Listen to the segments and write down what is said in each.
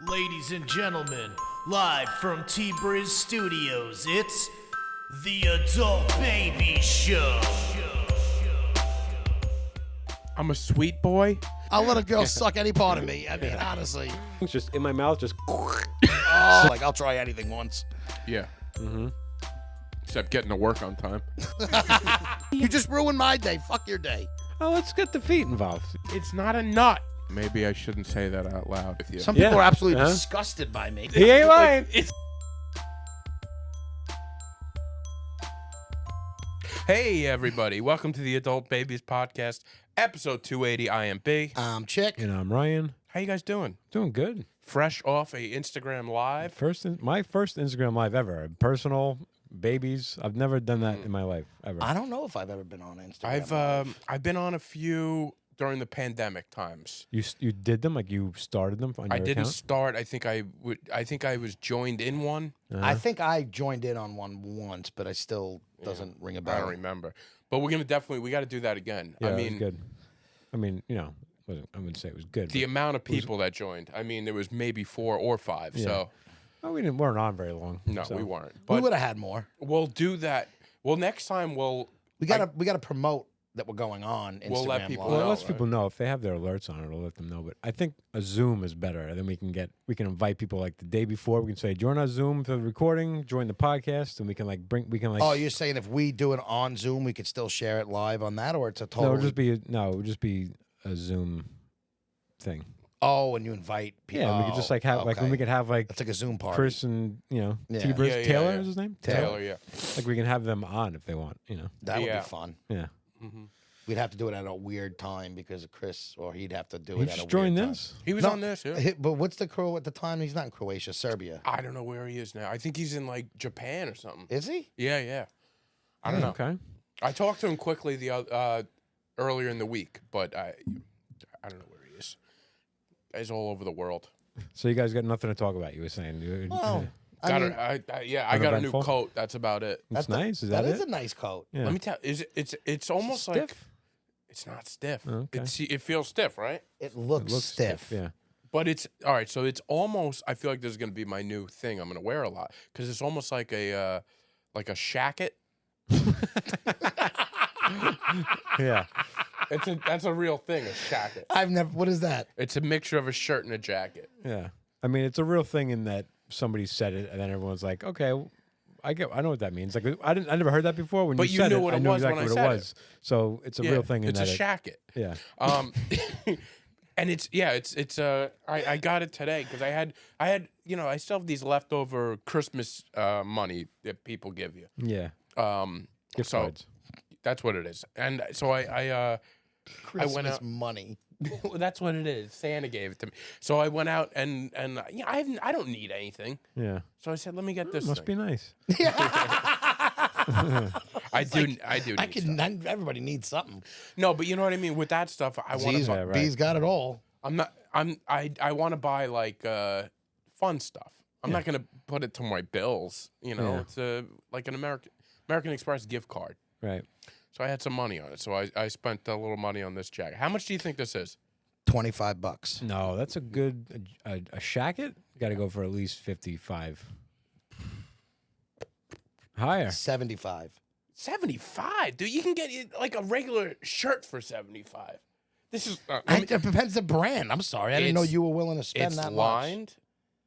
Ladies and gentlemen, live from T-Briz Studios, it's the Adult Baby Show. I'm a sweet boy. I'll let a girl suck any part of me. I mean, honestly. It's just in my mouth, just. Oh, like, I'll try anything once. Yeah. Mm-hmm. Except getting to work on time. You just ruined my day. Fuck your day. Oh, let's get the feet involved. It's not a nut. Maybe I shouldn't say that out loud with you. Some people Yeah. are absolutely Huh? disgusted by me. He ain't lying. Hey, everybody. Welcome to the Adult Babies Podcast, episode 280 IMB. Chick. And I'm Ryan. How you guys doing? Doing good. Fresh off a Instagram Live. My first Instagram live ever. Personal babies. I've never done that in my life ever. I don't know if I've ever been on Instagram. I've been on a few during the pandemic times. You did them, like you started them on your I didn't account? start. I think I was joined in one. I think I joined in on one once, but I still doesn't ring a bell. I don't remember. But we got to do that again. Yeah, I it mean, was good. I mean, I wouldn't say it was good. the but- amount of people that joined. I mean, there was maybe 4 or 5. Yeah. So Oh, we weren't on very long. no, so. we weren't. We But would have had more. we'll do that. Well, next time We gotta promote that we're going on Instagram We'll let people Live. Well, it know, lets right? people know if they have their alerts on. It'll let them know. But I think a Zoom is better. Then we can invite people like the day before. We can say join our Zoom for the recording, join the podcast, and we can Oh, you're saying if we do it on Zoom, we could still share it live on that, or it's a total? it would just be a Zoom thing. Oh, and you invite people. Yeah, we could just like have like when we could have like It's like a Zoom party. Chris and Yeah. T-Briz, Yeah, yeah, Taylor yeah. is his name. Taylor, yeah. Like we can have them on if they want. That would Yeah. be fun. Yeah. We'd have to do it at a weird time because of Chris, or he'd have to do He it at a just weird joined time. this. He was No, on this. Yeah. But what's the crew at the time? He's not in Croatia, Serbia. I don't know where he is now. I think he's in like Japan or something. Is he? Yeah. I don't know. Okay. I talked to him quickly earlier in the week, but I don't know where he is. He's all over the world. So you guys got nothing to talk about. You were saying. Well, I I mean, got a new Uneventful? coat. That's about it. It's nice. Is that that it? is a nice coat. Yeah. Let me tell. It's almost Stiff? like it's not stiff. Okay. It feels stiff, right? It looks, It looks stiff. Yeah. But it's all right. So it's almost. I feel like this is going to be my new thing. I'm going to wear a lot because it's almost like a shacket. Yeah. That's a real thing. A shacket. I've never. What is that? It's a mixture of a shirt and a jacket. Yeah. I mean, it's a real thing in that somebody said it, and then everyone's like, "Okay, I know what that means." Like, I never heard that before. When But you said knew it, what I it knew was when exactly I what it said was. So it's a Yeah, real thing. It's a shacket. shacket. Yeah. And it's I got it today because I still have these leftover Christmas money that people give you. Yeah. Gift So cards. that's what it is. And so I Christmas out- money. well, that's what it is. Santa gave it to me. So I went out and I don't need anything. Yeah. So I said, let me get this. Must be thing. nice. I do. Need I stuff. can. Everybody needs something. No, but you know what I mean. With that stuff, I want B's, to. right. B's got it all. I want to buy like fun stuff. I'm not gonna put it to my bills. Yeah. It's like an American Express gift card. Right. So I had some money on it. So I spent a little money on this jacket. How much do you think this is? $25. No, that's a good a shacket. Got to go for at least 55. Higher. 75. 75, dude. You can get like a regular shirt for 75. This is. It depends the brand. I'm sorry, I didn't know It's- you were willing to spend It's that lined.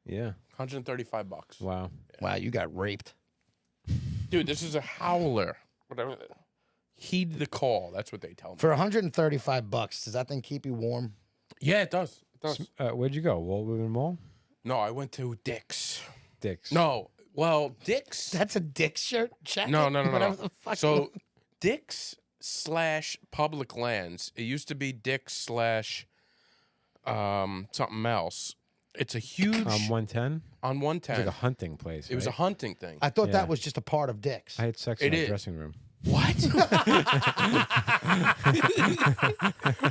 Yeah. $135. Wow. much. Wow, you got raped. Dude, this is a howler. Whatever. Heed the call. That's what they tell me. For $135, does that thing keep you warm? Yeah, it does. It does. Where'd you go? Waldwood Mall? No, I went to Dick's. Dick's. No, well, Dick's. That's a Dick's shirt jacket. No. Whatever the fuck. So, Dick's / Public Lands. It used to be Dick's / something else. It's a huge On 110? on It's 110. like a hunting place. It was a right? hunting thing. I thought Yeah. that was just a part of Dick's. I had sex It in the is. dressing room. What?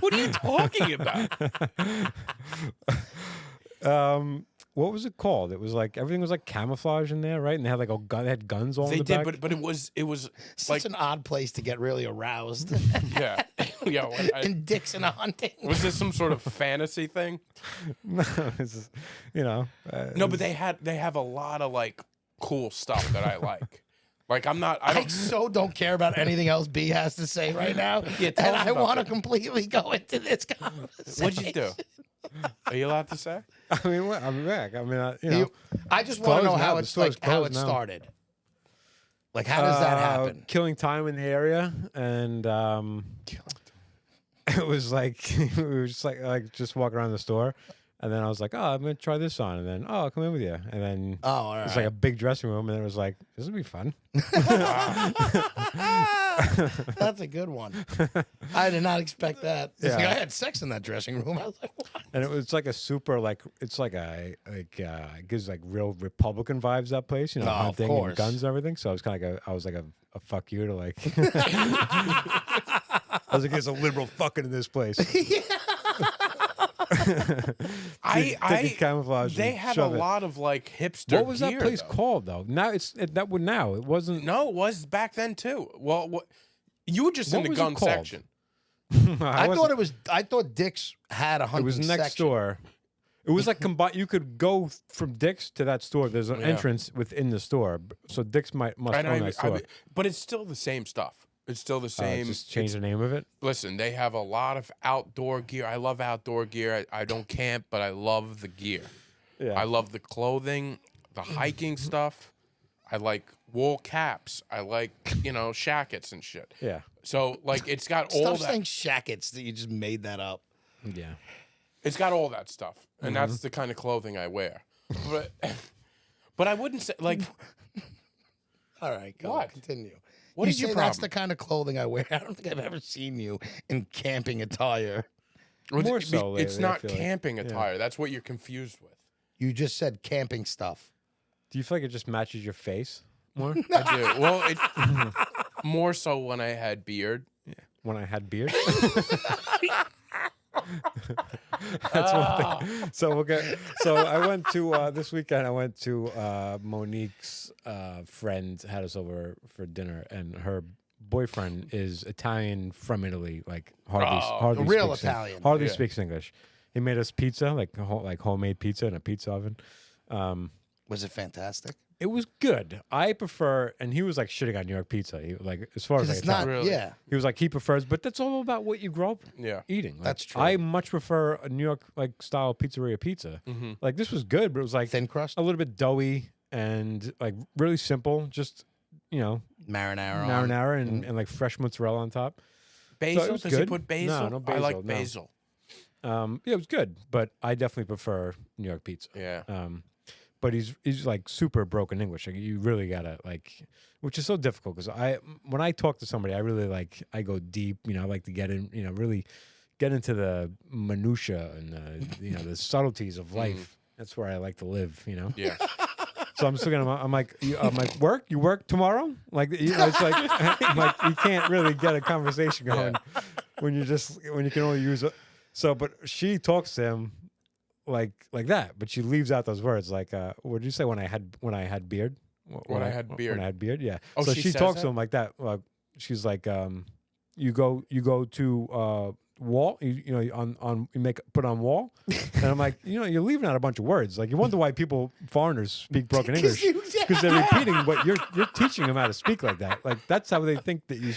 What are you talking about? What was it called? It was like everything was like camouflage in there, right? And they had like a gun. They had guns all They in the did, back. but it was Such like an odd place to get really aroused. yeah. Yeah, in Dixon hunting. was this some sort of fantasy thing? No, it's just, you know. No, but they have a lot of like cool stuff that I like. Like I I don't. so don't care about anything else B has to say right now. Yeah, tell and us I about want to that. completely go into this conversation. What'd you do? Are you allowed to say? I mean, what? I'm back. I mean, you know. I just want to know closed how now. it's The store's like how closed it now. started. Like how does that happen? Killing time in the area, and it was like we were just like just walking around the store, and then I was like, oh, I'm gonna try this on, and then I'll come in with you, and then Oh, all it's right. like a big dressing room, and it was like this would be fun. That's a good one. I did not expect that. It's like Yeah. I had sex in that dressing room. I was like, what? And it was like a super it's like it gives like real Republican vibes, that place, you know, Oh, of hunting course. and guns and everything. So I was kind of like I was like a fuck you to like I was like, there's a liberal fucking in this place. Take a camouflage. They and have a shove it. lot of like hipster. What was that gear, place though. called though? Now now it wasn't. No, it was back then too. Well, you were just in What the was it gun called? section. I thought Dick's had a It hunting was next section. door. It was like combined. You could go from Dick's to that store. There's an Yeah. entrance within the store, so Dick's must And own that store. but it's still the same stuff. It's still the same. Just change the name of it. Listen, they have a lot of outdoor gear. I love outdoor gear. I don't camp, but I love the gear. Yeah. I love the clothing, the hiking stuff. I like wool caps. I like, shackets and shit. Yeah. So, like, it's got all Stop that. saying shackets that you just made that up. Yeah. It's got all that stuff, and that's the kind of clothing I wear. But I wouldn't say like. All right, go What? continue. What you is your say that's the problem? kind of clothing I wear. I don't think I've ever seen you in camping attire. More so It's lately, I not feel like. camping Yeah. attire. That's what you're confused with. You just said camping stuff. Do you feel like it just matches your face more? I do. Well, it more so when I had beard. When I had beard. That's one thing. So we'll get. So I went to this weekend. I went to Monique's friend had us over for dinner, and her boyfriend is Italian from Italy. Like hardly real speaks Italian. Hardly Yeah. speaks English. He made us pizza, like homemade pizza in a pizza oven. Was it fantastic? It was good. I prefer, and he was like shitting on New York pizza. He, like as far as Because I it's could tell. not. Really? Yeah. He was like he prefers, but that's all about what you grow up Yeah. eating. Like, That's true. I much prefer a New York like style pizzeria pizza. Like this was good, but it was like Thin crust, a little bit doughy and like really simple. Just marinara, on. marinara and like fresh mozzarella on top. Basil? was Does he good. put basil? No I like basil, no. basil. Yeah, it was good, but I definitely prefer New York pizza. Yeah. But he's like super broken English. Like you really gotta like, which is so difficult because when I talk to somebody, I really like I go deep. I like to get in. Really get into the minutia and the subtleties of life. That's where I like to live. Yeah. So I'm still gonna. I'm like work. You work tomorrow? Like it's like I'm like you can't really get a conversation going when you can only use it. So, but she talks to him like that, but she leaves out those words like what did you say when I had beard? When I had beard. When I had beard, yeah. Oh, so she she says talks that? to him like that. Like she's like, you go to wall, you put on wall, and I'm like, you're leaving out a bunch of words. Like you wonder why foreigners speak broken English because they're repeating what you're teaching them how to speak like that. Like that's how they think that you.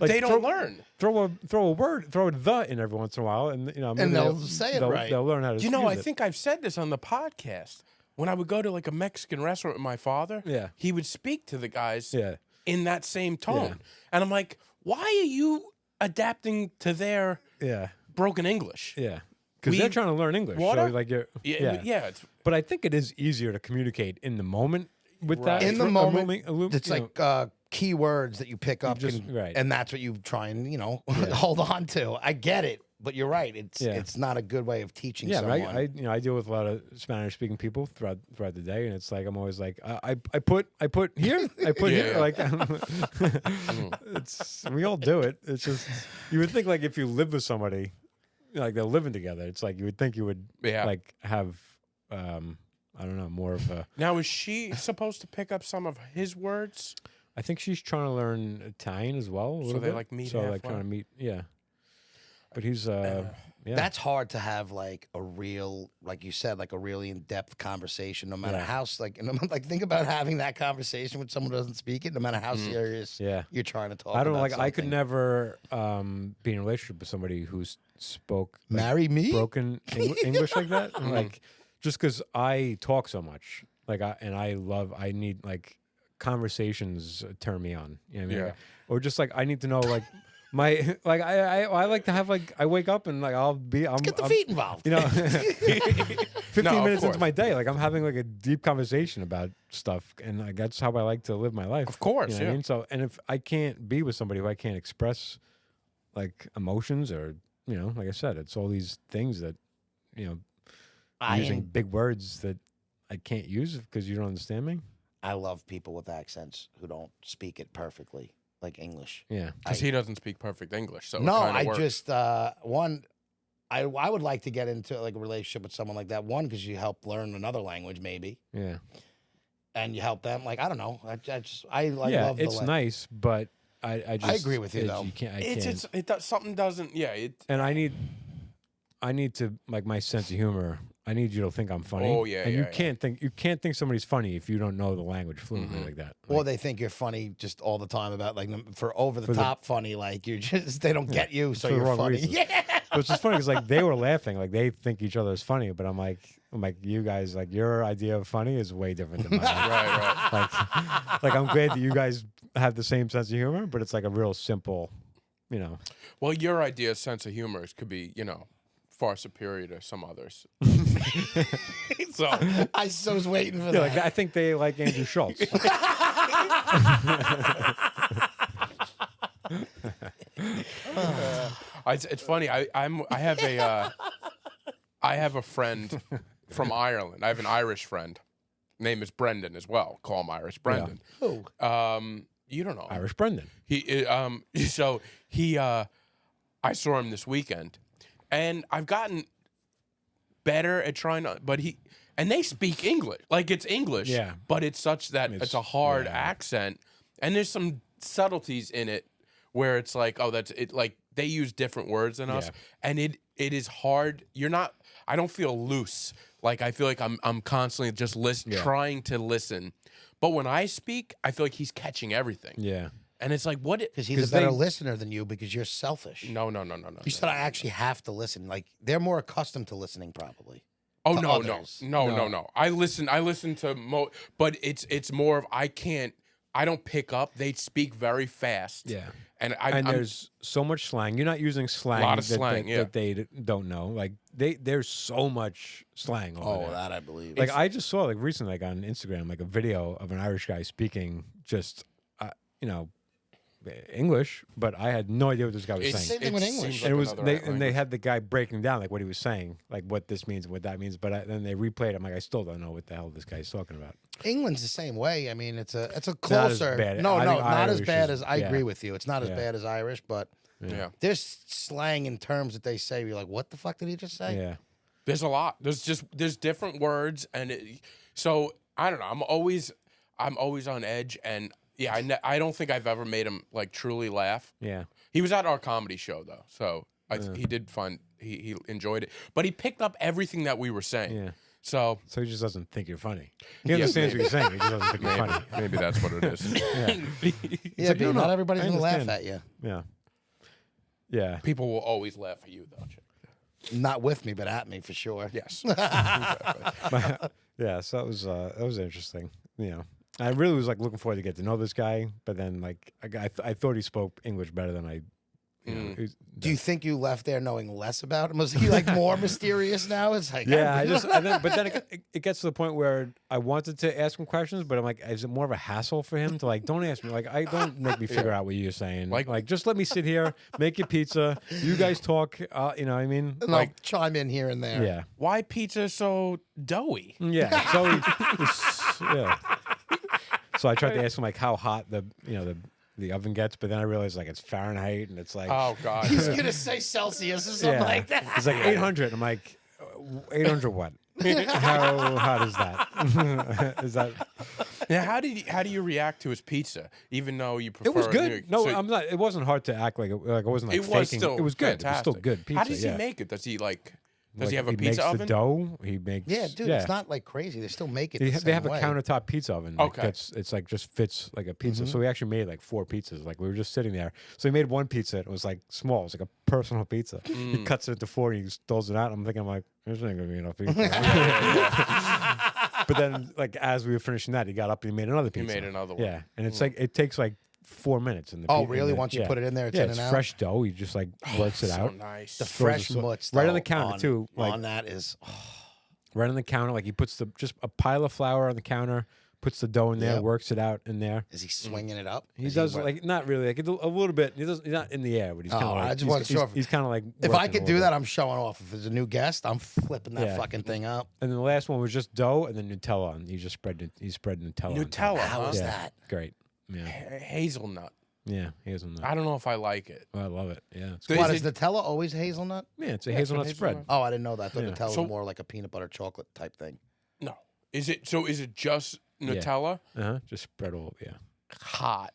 Like, They don't learn. Throw a word, throw a the in every once in a while, and maybe And they'll say it right. They'll learn how to. You know, use I it. think I've said this on the podcast. When I would go to like a Mexican restaurant with my father, Yeah. he would speak to the guys Yeah. in that same tone. Yeah. And I'm like, why are you adapting to their Yeah. broken English? Yeah. Because they're We- trying to learn English. Water? So like you're, Yeah. It's, But I think it is easier to communicate in the moment with that. Right. In the A moment, it's you know, like key words that you pick up, just- right. and that's what you try and hold on to. I get it, but you're right. It's not a good way of teaching yeah, someone. right. I deal with a lot of Spanish speaking people throughout the day, and it's like I'm always like I put here, I put here. Yeah. Like it's we all do it. It's just you would think like if you live with somebody, like they're living together, it's like you would think you would Yeah. like have I don't know, more of a. now, is she supposed to pick up some of his words? I think she's trying to learn Italian as well. A little they, bit. like, meet So like halfway? trying to meet, yeah. But he's yeah. That's hard to have like a real, like you said, like a really in-depth conversation. No matter how like think about having that conversation with someone who doesn't speak it. No matter how serious you're trying to talk. I don't know. about Like something. I could never be in a relationship with somebody who spoke marry me broken English like that. Like just because I talk so much, like I need like conversations turn me on. You know what I mean? Like, or just like I need to know like. My like I like to have like I wake up and like I'm get the feet involved. You know, 15 minutes into my day, like I'm having like a deep conversation about stuff, and like that's how I like to live my life. Of course, you know what I mean. So, and if I can't be with somebody who I can't express like emotions or like I said, it's all these things that using big words that I can't use because you don't understand me. I love people with accents who don't speak it perfectly. Like English. Yeah. Because he doesn't speak perfect English. So no, it I works. just I would like to get into like a relationship with someone like that. One, because you help learn another language, maybe. Yeah. And you help them. Like I don't know. I love. It's nice, but I just I agree with you though. You can't. Something doesn't. Yeah. And I need to like my sense of humor. I need you to think I'm funny. Oh yeah. And you can't think somebody's funny if you don't know the language fluently like that. Or they think you're funny just all the time about like for over the top funny. Like you just they don't get you, so for the you're wrong funny. reasons. Yeah. But it's just funny because like they were laughing, like they think each other is funny, but I'm like you guys, like your idea of funny is way different than mine. Right. Like I'm glad that you guys have the same sense of humor, but it's like a real simple, Well, your idea of sense of humor could be, far superior to some others. So I was waiting for Yeah, that. like I think they like Andrew Schultz. it's funny. I have a friend from Ireland. I have an Irish friend. Name is Brendan as well. Call him Irish Brendan. Who? You don't know him. Irish Brendan. I saw him this weekend, and I've gotten better at trying to. And they speak English, like it's English. Yeah. But it's such that it's a hard accent, and there's some subtleties in it where it's like, oh, that's it. Like they use different words than us, and it is hard. I don't feel loose. Like I feel like I'm constantly just trying to listen. But when I speak, I feel like he's catching everything. Yeah. And it's like, what? Because he's a better listener than you because you're selfish. No. You said I actually have to listen. Like they're more accustomed to listening, probably. Oh to no. others. I listen to but it's more of I don't pick up. They speak very fast. Yeah. And there's so much slang. You're not using slang, that they don't know. Like there's so much slang over there. That I believe. Like I just saw like recently like on Instagram like a video of an Irish guy speaking just English, but I had no idea what this guy was saying. Same thing with English. And they had the guy breaking down like what he was saying, like what this means and what that means. But then they replayed it. I'm like, I still don't know what the hell this guy's talking about. England's the same way. I mean, it's a closer. Not as bad. No, I think not as Irish bad is- as I yeah. agree with you. It's not as Yeah. bad as Irish, but yeah. there's slang in terms that they say. You're like, what the fuck did he just say? Yeah. There's a lot. There's different words, and so I don't know. I'm always on edge, and yeah, I don't think I've ever made him like truly laugh. Yeah. He was at our comedy show though, so he did find he enjoyed it, but he picked up everything that we were saying. Yeah. So he just doesn't think you're funny. He understands what you're saying. He just doesn't think you're funny. maybe that's what it is. Yeah, like, but no, not no, everybody's I gonna laugh understand. at you. Yeah. Yeah. People will always laugh at you though. Chick. Not with me, but at me for sure. Yes. Yeah. So that was interesting. I really was like looking forward to get to know this guy, but then like I thought he spoke English better than I. Do you think you left there knowing less about him? Was he like more mysterious now? It's like Yeah, but then it gets to the point where I wanted to ask him questions, but I'm like, is it more of a hassle for him to like, don't ask me, like, don't make me figure out what you're saying, like just let me sit here, make your pizza, you guys talk, you know what I mean? And I'll chime in here and there. Yeah, Why pizza so doughy? yeah. So yeah. So I tried to ask him like how hot the oven gets, but then I realized like it's Fahrenheit and it's like Oh God. He's gonna say Celsius or something like that. It's like 800. I'm like, 800 what? How hot is that? Is that Now, how do you react to his pizza? Even though you prefer It was good. New- No, so I'm not. It wasn't hard to act like I wasn't like it faking. was still It was good. fantastic. It was still good pizza. How does he yeah. make it? Does he like? Does Like, he have a he pizza makes oven? the dough. He makes. Yeah, dude, it's not like crazy. They still make it. They have a countertop pizza oven. Like, Okay. it's like just fits like a pizza. So we actually made like 4 pizzas. Like we were just sitting there. So he made one pizza. It was like small. It was like a personal pizza. He cuts it into 4 and he throws it out. I'm thinking, I'm like, there's not gonna be enough pizza. But then, like as we were finishing that, he got up and he made another pizza. He made another one. Yeah, and it's like it takes like 4 minutes. In the Oh, really? Once you yeah. put it in there, it's yeah, in it's and out? fresh dough. He just like works it So out. nice. The Throws fresh it so- mutts, right on the though, counter too. Like on that is right on the counter. Like he puts just a pile of flour on the counter, puts the dough in there, Yep. works it out in there. is he swinging it up? He Is does what- like not really, like a little bit. He's not in the air, but he's Oh, kind of like. I just wasn't sure if- He's kind of like. If I working could a do little that, bit. I'm showing off. If there's a new guest, I'm flipping that Yeah. fucking thing up. And then the last one was just dough and then Nutella, and he just spread Nutella. on top. Nutella, How huh? is Yeah, that? great. Yeah, Hazelnut. yeah, hazelnut. I don't know if I like it. I love it. Yeah, it's So good. What is is Nutella always hazelnut? Yeah, it's a Yeah, it's a hazelnut spread. hazelnut. Oh, I didn't know that. I thought Yeah. Nutella So- was more like a peanut butter chocolate type thing. No. Is it just Nutella? Just spread all. Yeah. Hot.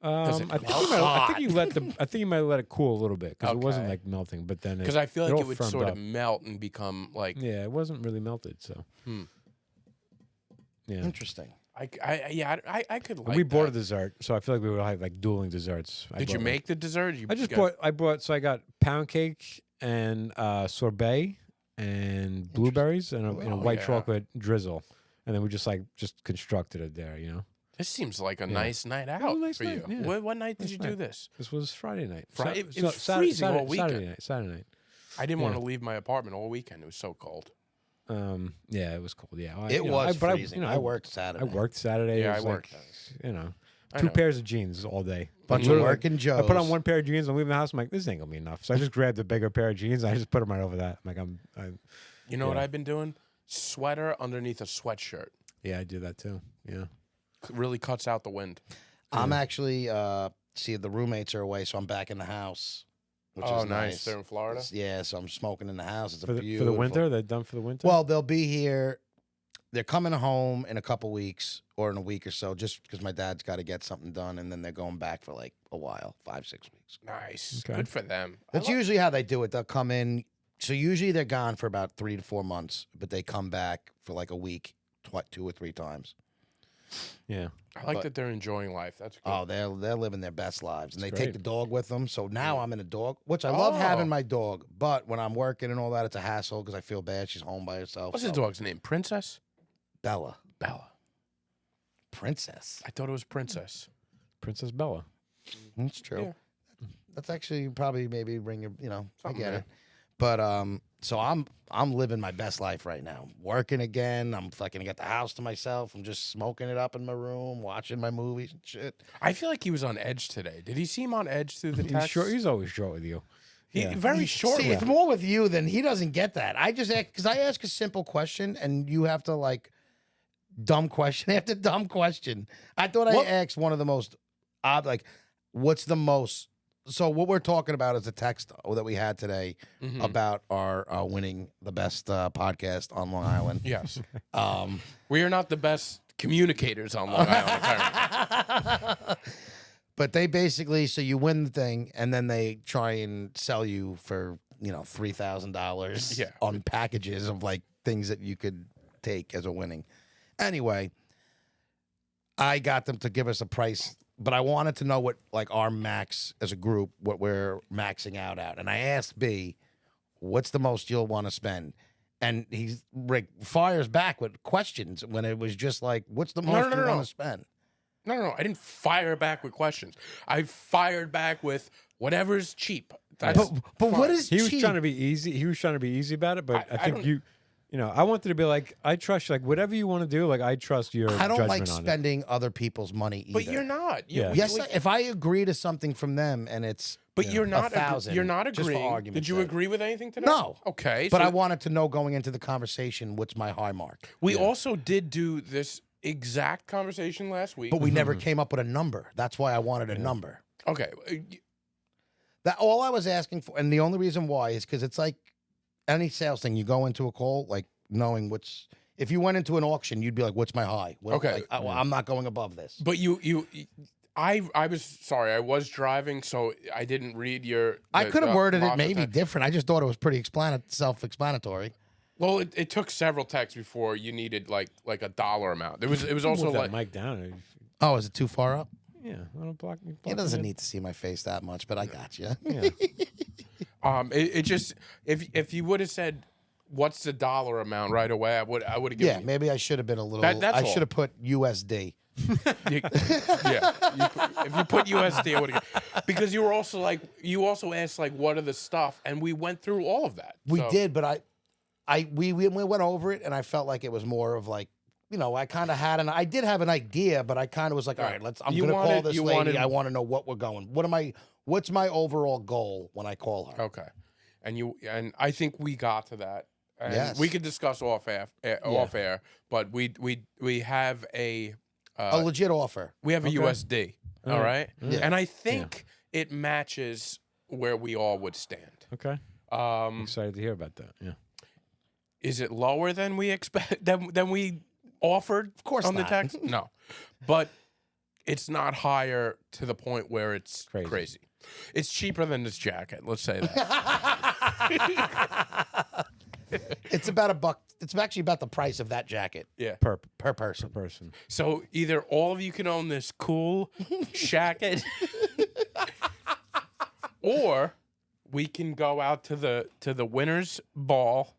it I think, melt? I think you let I think you might let it cool a little bit because it wasn't Okay. like melting, but then Because I feel like all it would firmed sort up. of melt and become like. Yeah, it wasn't really melted, so. Hmm. Yeah. Interesting. I could like. we bought a that. dessert, so I feel like we would have like dueling desserts. Did you make the dessert? I just bought. So I got pound cake and sorbet and blueberries and a Oh, white yeah. chocolate drizzle, and then we just constructed it there. You know, This seems like a Yeah. nice night was out a nice for night, you. yeah. What night did Nice you do night. this? this was Friday night. Friday- it was freezing all weekend. Saturday night. I didn't Yeah. want to leave my apartment all weekend. It was so cold. Yeah, it was cold. Yeah, It was but freezing. I worked Saturday. I worked Saturday. Yeah, It I was worked. You know, I 2 know. pairs of jeans all day. Bunch of Literally, working Joes. I put on one pair of jeans. I'm leaving the house. I'm like, this ain't gonna be enough. So I just grabbed a bigger pair of jeans. And I just put them right over that. I'm like, You know what Yeah. I've been doing? Sweater underneath a sweatshirt. yeah, I do that too. Yeah. Really cuts out the wind. I'm actually see the roommates are away, so I'm back in the house. Which Oh, is nice. They're in Florida? Yeah, so I'm smoking in the house. It's For the beautiful. winter, they're done for the winter. Well, they'll be here. They're coming home in a couple weeks or in a week or so, just because my dad's got to get something done, and then they're going back for like a while, 5-6 weeks. Nice. Okay. Good for them. That's usually how they do it. They'll come in. So usually they're gone for about 3 to 4 months, but they come back for like a week, 2 or 3 times. yeah. I like but- that they're enjoying life. That's good. Oh, they're living their best lives, and they That's take great. the dog with them. So now I'm in a dog, which I love Oh. having my dog. But when I'm working and all that, it's a hassle because I feel bad. She's home by herself. What's his so- dog's name? Princess? Bella, Bella. Princess. I thought it was Princess. Princess Bella. That's true. Yeah. That's actually probably maybe bring your, I Something get there. it. But so I'm living my best life right now. Working again. I'm fucking got the house to myself. I'm just smoking it up in my room, watching my movies and shit. I feel like he was on edge today. Did he seem on edge through the text? He's always short with you. Yeah. Very short. See, with it's me. more with you than he doesn't get that. I just ask because I ask a simple question and you have to like dumb question after dumb question. I thought I What- asked one of the most odd, like, what's the most. So what we're talking about is a text that we had today Mhm. about our winning the best podcast on Long Island. Yes. Um, We are not the best communicators on Long Island, apparently. but they basically, so you win the thing, and then they try and sell you for $3,000 Yeah. on packages of like things that you could take as a winning. Anyway, I got them to give us a price, but I wanted to know what like our max as a group, what we're maxing out at, and I asked B, "What's the most you'll want to spend?" And Rick fires back with questions when it was just like, "What's the most you no. want to spend?" No. I didn't fire back with questions. I fired back with whatever's cheap. That's But what fine. is He was cheap? trying to be easy. He was trying to be easy about it, but I I think don't- I wanted to be like, I trust you. Like whatever you want to do, like I trust your I don't judgment like on spending other people's money either. But you're not. Yeah. Yes, if I agree to something from them and it's But you're not. 1,000, You're not just for agreeing. argument's Did you sake. agree with anything today? No. Okay. But so I wanted to know going into the conversation what's my high mark. we also did do this exact conversation last week. But we never came up with a number. That's why I wanted a number. Okay. That all I was asking for, and the only reason why is because it's like any sales thing. You go into a call like knowing If you went into an auction, you'd be like, "What's my high?" Well, Okay. I'm not going above this. But I was sorry. I was driving, so I didn't read your. I could have worded it Mazda maybe text. different. I just thought it was pretty self-explanatory. Well, it took several texts before you needed like a dollar amount. It was also Move that like mic down. Oh, is it too far up? Yeah, I don't block. He doesn't need to see my face that much, but I got you. Yeah. it just if you would have said what's the dollar amount right away, I would have given Yeah, you. maybe I should have been a little. That's I all. should have put USD. If you put USD, I would have because you also asked like what are the stuff, and we went through all of that. We So- did, but we went over it, and I felt like it was more of like, I kind of had I did have an idea, but I kind of was like, all right, I'm You gonna call wanted- this you lady. wanted- I want to know what we're going. What's my overall goal when I call her? Okay, and I think we got to that. And Yes. we could discuss off air, but we have a legit offer. we have a USD. All right, Yeah. and I think it matches where we all would stand. Okay. I'm excited to hear about that. Yeah. Is it lower than we expect than we offered? Of course on the not. text, no, but it's not higher to the point where it's Crazy. crazy. It's cheaper than this jacket. Let's say that. It's about $1. It's actually about the price of that jacket Yeah. per person. Person. So either all of you can own this cool shacket, or we can go out to the winners' ball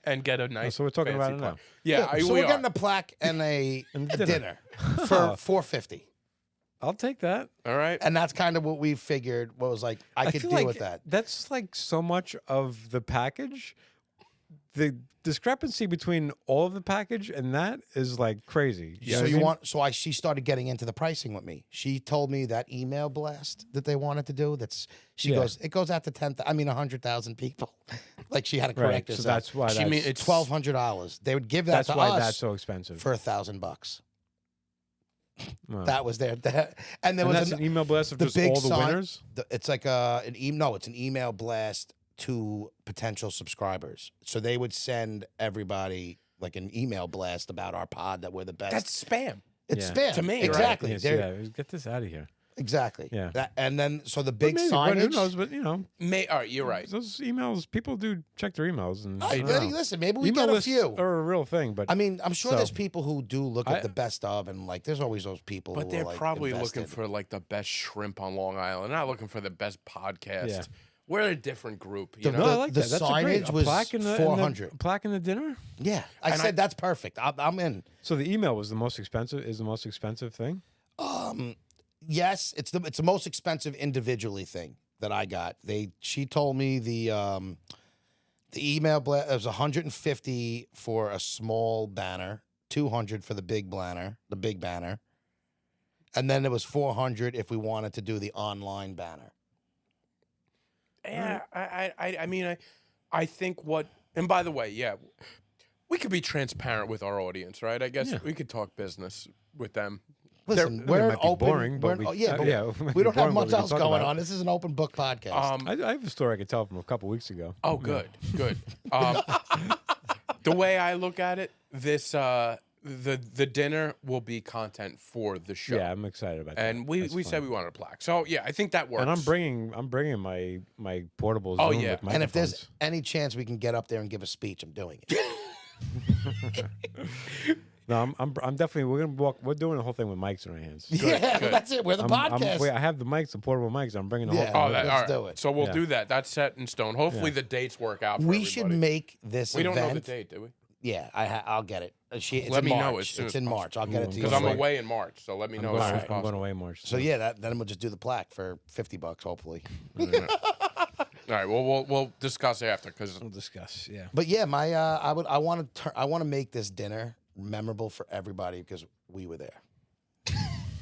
and get a nice. so we're talking about fancy it now. plaque. Yeah, so we we're are. getting a plaque and a dinner. dinner for $450. I'll take that. All right. And that's kind of what we figured. What was like, I could feel deal like with that. That's like so much of the package. The discrepancy between all of the package and that is like crazy. So you want? So she started getting into the pricing with me. She told me that email blast that they wanted to do. She Yeah. goes, it goes out to 100,000 people. Like she had to right. correct So herself. that's why She that's, mean it's $1,200. They would give that that's to why us that's so expensive. for $1,000. Wow. That was there. And there and was that's an email blast of the just big all the sign- winners. It's like it's an email blast to potential subscribers. So they would send everybody like an email blast about our pod that we're the best. That's spam. It's Yeah. spam To me, right? exactly. Yes, They're- yeah, get this out of here. Exactly. Yeah. And then so the But big maybe, but who signage. knows? But All right, you're right. those emails, people do check their emails, and I Hey, don't know. listen, maybe we Email get a lists few. are a real thing, but I mean, I'm sure So- there's people who do look at I- the best of, and like, there's always those people. But who they're are, like, probably invested. looking for like the best shrimp on Long Island. They're not looking for the best podcast. Yeah. We're a different group. You The- know? no, I like the that. That's a great. signage A was plaque in the, $400. plaque in the dinner. Yeah, I And said that's perfect. I'm in. So the email was the most expensive. Is the most expensive thing? Yes, it's the most expensive individually thing that I got. She told me the email blast was $150 for a small banner, $200 for the big banner, and then it was $400 if we wanted to do the online banner. Yeah, I mean, I think what. And by the way, yeah, we could be transparent with our audience, right? I guess Yeah. we could talk business with them. Listen, It we're might be open. boring, but we're- we- yeah, but yeah, it might we be don't have boring, but much we can else talk going about it. on. This is an open book podcast. I have a story I could tell from a couple weeks ago. Oh, good, good. The way I look at it, this the dinner will be content for the show. Yeah, I'm excited about that. And we That's said fun. we wanted a plaque. So yeah, I think that works. And I'm bringing my portable Zoom Oh, yeah. with and if there's microphones. any chance we can get up there and give a speech, I'm doing it. No, I'm definitely we're gonna walk. We're doing the whole thing with mics in our hands. Yeah, good. that's it. We're the podcast. Wait, I have the mics, the portable mics. I'm bringing the whole Yeah. thing. Oh, with that, me. all let's right. do it. So we'll Yeah. do that. That's set in stone. Hopefully Yeah. the dates work out. For we should everybody. make this We don't event. know the date, do we? Yeah, I'll get it. It's Let in me know March. as soon It's as in possible. March. I'll get it to you. Because I'm soon. away in March, so let me I'm know going, as soon as I'm going possible. away March. So yeah, then we'll just do the plaque for $50, hopefully. All right. Well, we'll discuss after because we'll discuss. Yeah. But yeah, I want to make this dinner memorable for everybody because we were there.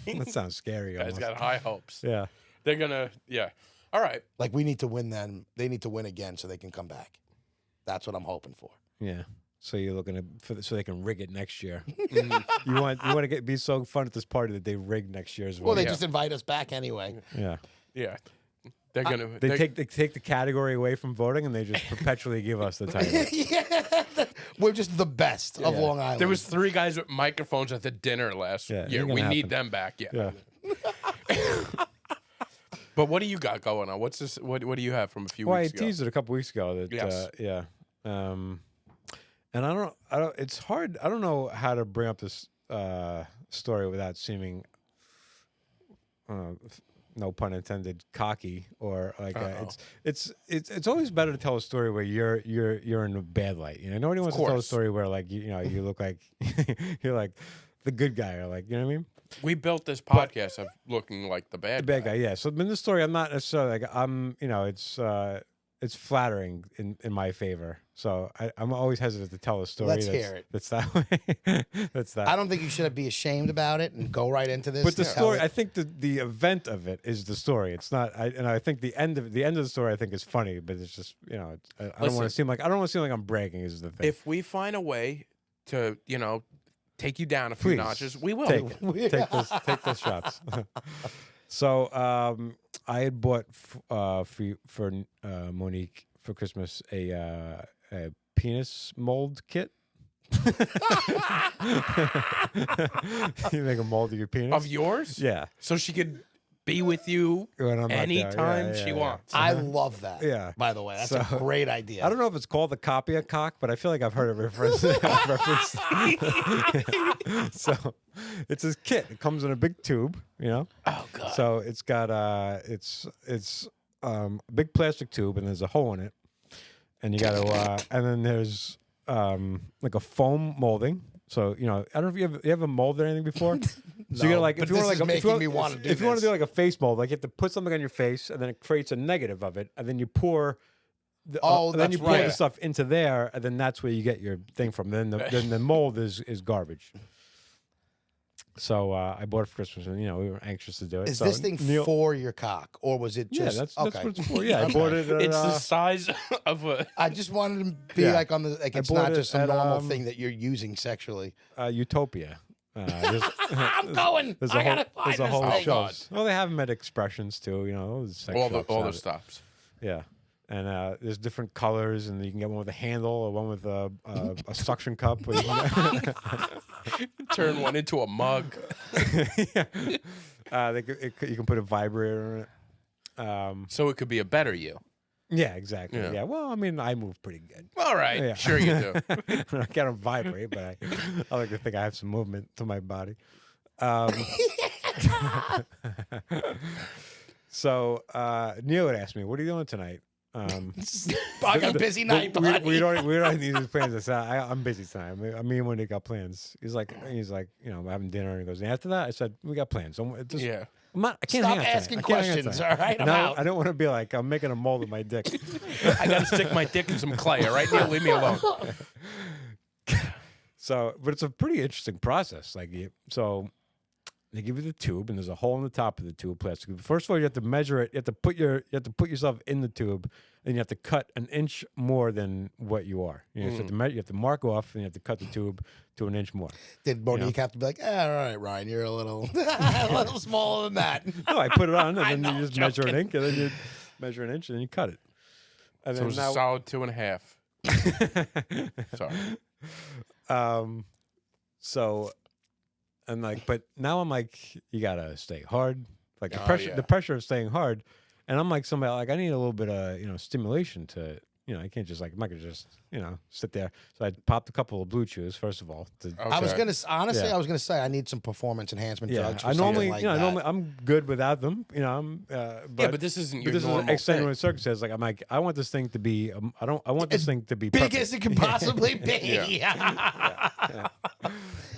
That sounds scary. guys Almost. got high hopes. Yeah. They're gonna. Yeah. All right. Like we need to win them. They need to win again so they can come back. That's what I'm hoping for. Yeah. So you're looking so they can rig it next year. You want to be so fun at this party that they rig next year as well. Well, they Yeah. just invite us back anyway. Yeah. Yeah. They're gonna. They take the category away from voting and they just perpetually give us the title. Yeah. We're just the best of Long Island. There was 3 guys with microphones at the dinner last year. ain't We gonna need happen. them back. Yeah. But what do you got going on? What's this? What do you have from a few Well, I weeks ago? teased it a couple weeks ago. That Yes. And I don't. It's hard. I don't know how to bring up this story without seeming, no pun intended, cocky or like. It's always better to tell a story where you're in a bad light. You know, nobody wants to tell a story where like you look like you're like the good guy or like you know what I mean. We built this podcast of looking like the bad Bad guy, yeah. So in this story, I'm not necessarily like it's flattering in my favor. So I'm always hesitant to tell a story. Let's hear it. That's that way. That's that. I don't think you should be ashamed about it and go right into this. But the and tell story, it. I think the event of it is the story. It's not. I think the end of the story, I think is funny. But it's just I don't want to seem like I'm bragging. Is the thing. If we find a way to take you down a few Please, notches, we will. take those shots. So I had bought for Monique for Christmas a penis mold kit. You make a mold of your penis. Of yours? Yeah. So she could be with you When I'm not there. anytime Yeah, she yeah. wants. I love that. Yeah. By the way, that's So- a great idea. I don't know if it's called the copy of cock, but I feel like I've heard it referenced. So it's a kit. It comes in a big tube, Oh God. So it's got it's a big plastic tube and there's a hole in it, and you got to and then there's like a foam molding. So I don't know if you ever molded anything before. So you No, gotta like but if you want this to is like if you making want me wanna do if you want to this. do like a face mold, like you have to put something on your face and then it creates a negative of it, and then you pour. And then that's you pour right. the stuff into there, and then that's where you get your thing from. Then the mold is garbage. So I bought it for Christmas, and we were anxious to do it. Is So this thing Neil- for your cock, or was it Yeah, just? that's okay. what it's for. Yeah, I bought it. At, It's the size of a. I just wanted to be Yeah. like on the like. I It's bought not it just a at, normal thing that you're using sexually. Utopia. I'm going. There's I a gotta whole, find there's a this whole thing. shelves. Well, they have them at Expressions too. Those sex all shops the have it. stops. Yeah, and there's different colors, and you can get one with a handle or one with a suction cup. Where you can Turn one into a mug. yeah. You can put a vibrator in it. So it could be a better you. Yeah, exactly. Yeah. Yeah. Well, I mean, I move pretty good. All right. Yeah. Sure you do. I can't vibrate, but I like to think I have some movement to my body. So Neil had asked me, "What are you doing tonight?" I got a busy night, buddy. we don't need these plans. I said, I'm busy tonight. Me and Wendy got plans. He's like, we're having dinner, and he goes, and after that, I said, we got plans. So just, Yeah. I can't Stop hang on asking tonight. I can't hang on questions, tonight. all right? I'm No, out. I don't want to be like I'm making a mold of my dick. I got to stick my dick in some clay. All right, Neil, leave me alone. So, but it's a pretty interesting process. So they give you the tube, and there's a hole in the top of the tube, plastic. First of all, you have to measure it. You have to put yourself in the tube, and you have to cut an inch more than what you are. You have to mark off, and you have to cut the tube to an inch more. Did Monique have to be like, all right, Ryan, you're a little, a little smaller than that? No, I put it on, and then know, you just measure an inch, and then you measure an inch, and then you cut it. And So it then was now, a solid 2.5. Sorry. So, and but now I'm like, you gotta stay hard. Like the Oh, pressure, yeah. the pressure of staying hard, and I'm like somebody like I need a little bit of stimulation to I can't just I'm not gonna just sit there. So I popped a couple of Blue Chews first of all. I was Okay. gonna honestly, Yeah. I was gonna say I need some performance enhancement Yeah, drugs. For I normally something like that. I'm good without them. But this isn't your this is normal an thing. extenuating circumstance. Like I'm like I want this thing to be I want this thing to be big perfect. as it can possibly be.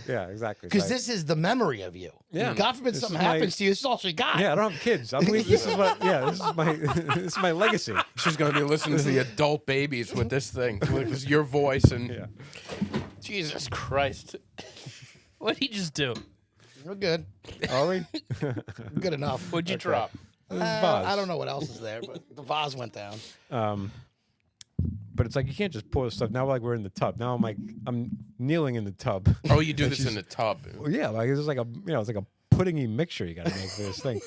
Yeah, exactly. Because So this is the memory of you. Yeah. God forbid This something is my- happens to you. This is all she got. yeah, I don't have kids. I believe this is what. Yeah, this is my this is my legacy. She's going to be listening to the adult babies with this thing. With your voice and... Yeah. Jesus Christ. What did he just do? We're good. Are we? Good enough. What'd you drop? I don't know what else is there, but the vase went down. But it's like you can't just pour the stuff. Now we're in the tub. Now I'm kneeling in the tub. Oh, you do And this she's- in the tub. Well, yeah, like it's like it's like a puddingy mixture you got to make for this thing,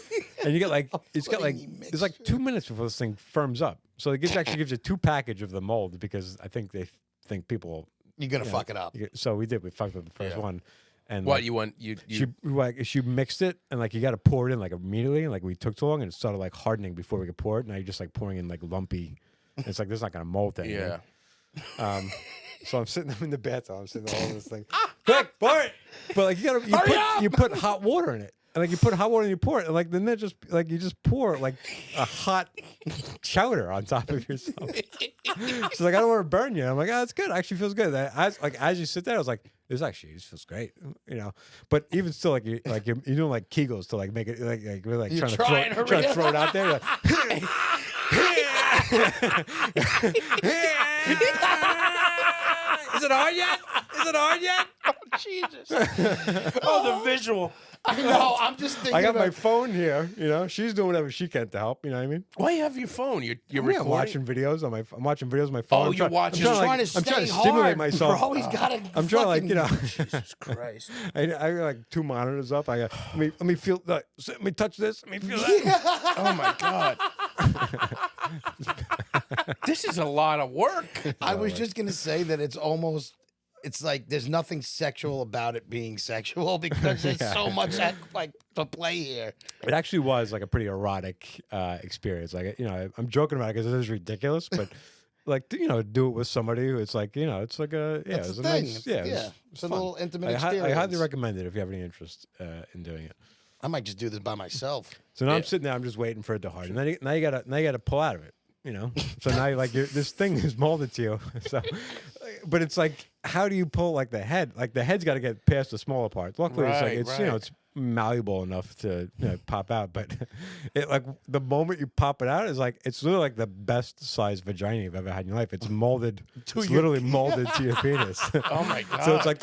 and you get it's got puddingy it's like 2 minutes before this thing firms up. So it actually gives you 2 package of the mold because I think they think people You're gonna fuck it up. So we did. We fucked up the first one. And What like, you want? she mixed it, and like you got to pour it in like immediately, and like we took too long, and it started like hardening before we could pour it. Now you're just like pouring in like lumpy. And it's like this is not gonna mold thing. Yeah. So I'm sitting in the bathtub. I'm sitting there all this thing. Quick, pour it. But like you put hot water in it. And like you put hot water and you pour it, and like then they just like you just pour like a hot chowder on top of yourself. She's like, I don't want to burn you. I'm like, oh, it's good. Actually feels good. As you sit there, I was like, this actually feels great, you know. But even still, like you're doing like Kegels to like make it like we're like trying to throw it out there. Like, is it hard yet? Is it hard yet? Oh, Jesus. Oh, the visual. I know. I'm just thinking. I got my phone here. You know, she's doing whatever she can to help. You know what I mean? Why you have your phone? You're Yeah, recording? I'm watching videos on my. I'm watching videos on my phone. Oh, you're watching. I'm trying to stimulate myself. Bro, he's got to. I'm trying to like, you know. Jesus Christ. I got like 2 monitors up. I got let me feel. Let me touch this. Let me feel that. Oh my God. This is a lot of work. I was just gonna say that it's almost. It's like there's nothing sexual about it being sexual because there's so much like to play here. It actually was like a pretty erotic experience. Like, you know, I'm joking about it because it is ridiculous, but like, you know, do it with somebody who it's like, you know, it's like a That's it's the a thing. nice, It's a fun. little intimate I experience. highly recommend it if you have any interest in doing it. I might just do this by myself. So now I'm sitting there, I'm just waiting for it to harden. And then now you gotta pull out of it. You know, so now like this thing is molded to you. So, but it's like, how do you pull like the head? Like the head's got to get past the smaller parts. Luckily, it's you know, it's malleable enough to pop out. But it like the moment you pop it out is like it's literally like the best size vagina you've ever had in your life. It's molded. It's literally molded to your penis. Oh my God. So it's like,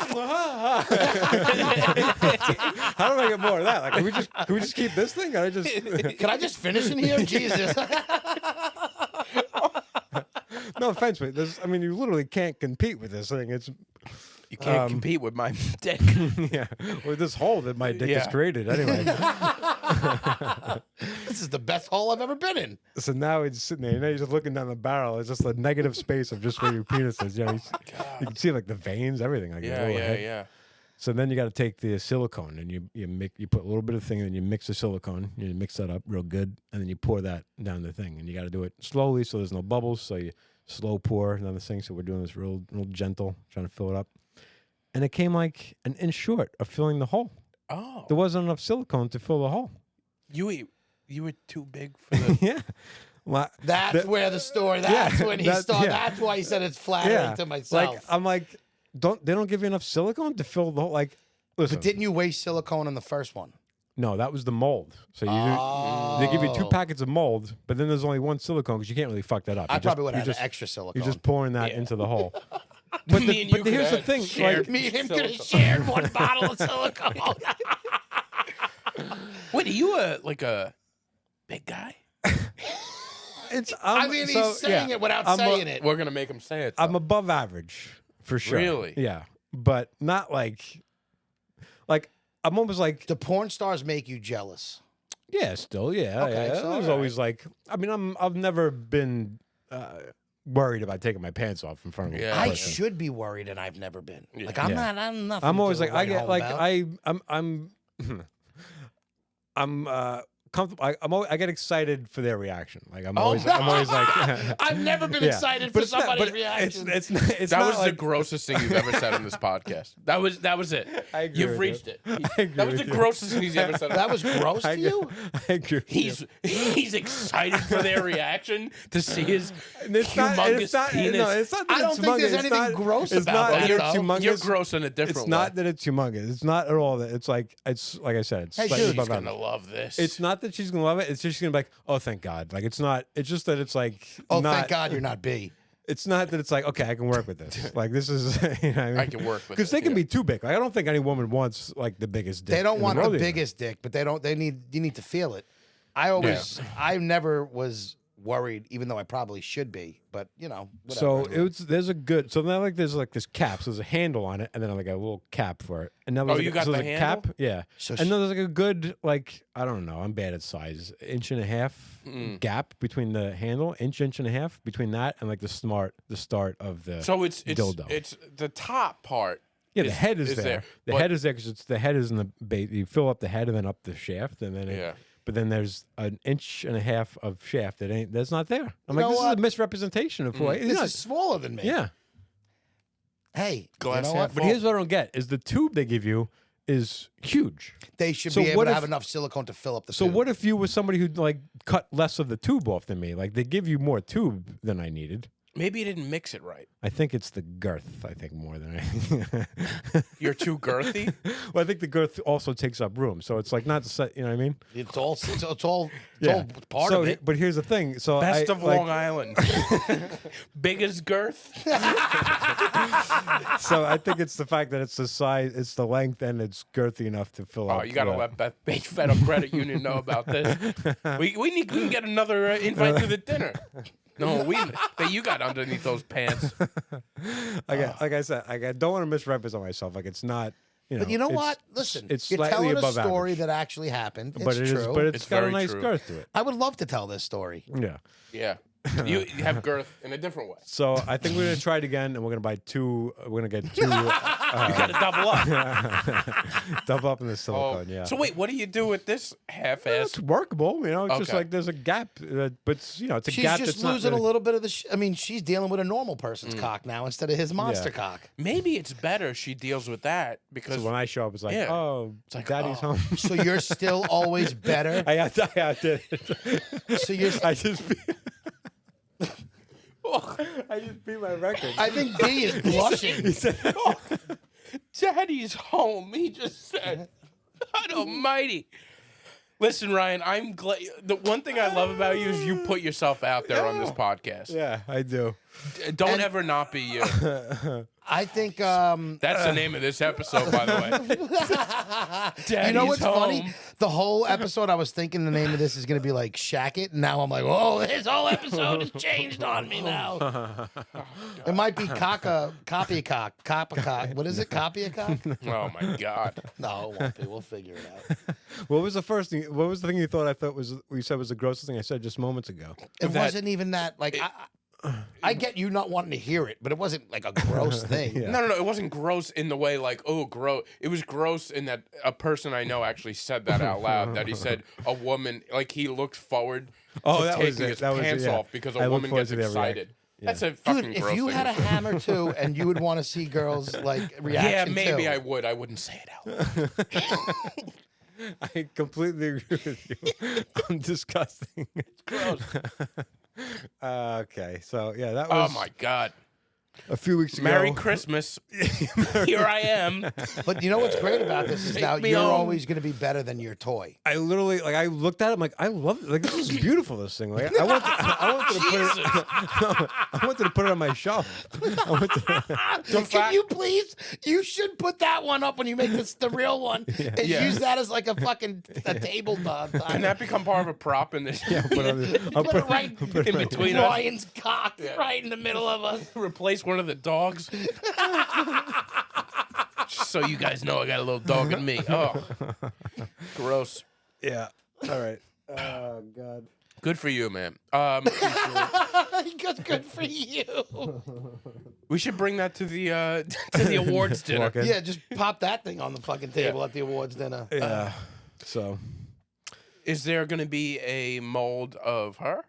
how do I get more of that? Like, can we just keep this thing? Can I just finish in here? Jesus. No offense, but I mean, you literally can't compete with this thing. It's You can't compete with my dick. yeah, with this hole that my dick has created. Anyway, This is the best hole I've ever been in. so now he's sitting there. You know, he's just looking down the barrel. It's just a negative space of just where your penis is. You know, you can see like the veins, everything. Like Yeah. So then you got to take the silicone and you put a little bit of thing and you mix the silicone. You mix that up real good, and then you pour that down the thing. And you got to do it slowly so there's no bubbles. So you slow pour down the thing. So we're doing this real gentle, trying to fill it up. And it came like an inch short of filling the hole. Oh. There wasn't enough silicone to fill the hole. You were too big for the... Yeah. Well, That's where the story. That's when he started. yeah. That's why he said it's flattering to myself. Like I'm like, they don't give you enough silicone to fill the whole like. Listen, But didn't you waste silicone in the first one? no, that was the mold. So they give you 2 packets of mold, but then there's only 1 silicone because you can't really fuck that up. I probably would have just, extra silicone. You're just pouring that into the hole. But Here's the thing, like, Me and him could have shared one bottle of silicone. Wait, are you a big guy? I mean, he's saying it without saying it. We're gonna make him say it. I'm above average for sure. Really? Yeah, but not like I'm almost like Do porn stars make you jealous? yeah, still yeah. Okay, yeah. so There's all always like I mean I've never been worried about taking my pants off in front of Yeah. a I person. should be worried, and I've never been. Yeah. Like I'm Yeah. not. I'm nothing. I'm always to like I write get home like about. I'm comfortable. I get excited for their reaction. Like I'm always like I've never been Yeah. excited But for it's not- somebody's but reaction. It's that not was like, the grossest thing you've ever said on this podcast. That was it. I agree You've with reached you. it. I agree That was with the you. grossest thing he's ever said. That was gross I to agree- you. I agree. He's excited for their reaction to see his And it's humongous not, and it's not, penis. No, it's not that I don't it's think there's humongous. It's anything not- gross it's about not that, that it's though. humongous. You're gross in a different It's way. not that it's humongous. It's not at all that. It's like I said. It's Hey, slightly dude. above She's gonna average. love this. It's not that she's gonna love it. It's just she's gonna be like, oh, thank God. Like it's not. It's just that it's like. Oh, not, thank God you're not B. It's not that it's like okay, I can work with this. Like this is. You know what I mean? I can work with because it, they can yeah. be too big. Like I don't think any woman wants like the biggest dick. They don't in want the world either. biggest dick, but they need. You need to feel it. I never was worried, even though I probably should be. But you know, So whatever. so now like there's like this cap, so there's a handle on it, and then like a little cap for it. And now there's you got so the there's a handle? cap, yeah. So And then there's like a good like I don't know, I'm bad at size, 1.5 inch gap between the handle, inch and a half between that and like the start of the So it's dildo. it's the top part. Yeah, the head is there. The but- head is there because the head is in the base. You fill up the head and then up the shaft, and then Yeah. But then there's 1.5 inches of shaft that's not there. I'm You like, know this what? is a misrepresentation of who I. This is smaller than me. Yeah, Hey, Glass you know half what? but here's what I don't get: is the tube they give you is huge. They should So be able what to if- have enough silicone to fill up the So tube. what if you was somebody who like cut less of the tube off than me? Like they give you more tube than I needed. Maybe you didn't mix it right. I think it's the girth. I think more than anything. You're too girthy. Well, I think the girth also takes up room, so it's like not the set. You know what I mean? It's all all part so, of it. But here's the thing. So Best I, of like, Long Island. Biggest girth. So I think it's the fact that it's the size, it's the length, and it's girthy enough to fill Oh, up. you got to let Beth Beach Federal Credit Union know about this. We can get another invite to the dinner. No, you got underneath those pants. Like I said, I don't want to misrepresent myself. Like it's not. You know, But you know it's- what? Listen, it's you're slightly telling a above story average. that actually happened. But it's true. it's got a very nice true. girth to it. I would love to tell this story. Yeah. Yeah. You have girth in a different way. So I think we're gonna try it again, and we're gonna buy two. We're gonna get two. You got to double up. Double up in the Oh. silicone. Yeah. So wait, what do you do with this half-ass? it's workable, you know. It's just Okay. like there's a gap, but it's, you know, it's a She's gap just that's not losing really- a little bit of the. I mean, she's dealing with a normal person's cock now instead of his monster cock. Maybe it's better she deals with that because So when I show up, it's like, Yeah. oh, like, daddy's oh. home. So you're still always better. I did it. So you're. I just beat my record. I think B is blushing. He said, Daddy's home. He just said, God Almighty. Listen, Ryan, I'm glad. The one thing I love about you is you put yourself out there on this podcast. yeah, I do. Don't ever not be you. I think. That's the name of this episode, by the way. Daddy's You know what's home. funny? The whole episode, I was thinking the name of this is going to be like Shacket. And now I'm like, oh, this whole episode has changed on me now. It might be copy cock. What is it? Copy a cock? Oh my God. No, it won't be. We'll figure it out. What was the first thing? What was the thing you thought was you said was the grossest thing I said just moments ago? It wasn't even that. Like, I get you not wanting to hear it, but it wasn't like a gross thing. Yeah. No. It wasn't gross in the way like, oh, gross. It was gross in that a person I know actually said that out loud. That he said a woman, like he looked forward to that was taking it. his That was it, pants yeah. off because I a look woman forward gets to their excited. reaction. Yeah. That's a fucking Dude, gross if you thing had a to say. hammer too, and you would want to see girls like reaction. Yeah, maybe too. I would. I wouldn't say it out loud. I completely agree with you. I'm disgusting. Gross. Okay, so yeah, that Oh was my God. a few weeks ago. Merry Christmas. Here I am. But you know what's great about this is Take now me you're home. always going to be better than your toy. I literally I looked at it. I'm like, I love it. Like this is beautiful. This thing. Like I wanted to put it. I wanted to put it on my shelf. I wanted to, Can you please? You should put that one up when you make this the real one, and Yeah. use that as like a fucking table dog. Can that become part of a prop in this? put it on the- I'll Put it right in between us. Ryan's cock, right in the middle of us. Replace one of the dogs. Just so you guys know I got a little dog in me. Oh. Gross. Yeah. All right. Oh God. Good for you, man. Good for you. We should bring that to the awards dinner. Walk in. Yeah, just pop that thing on the fucking table at the awards dinner. Yeah. So. Is there going to be a mold of her?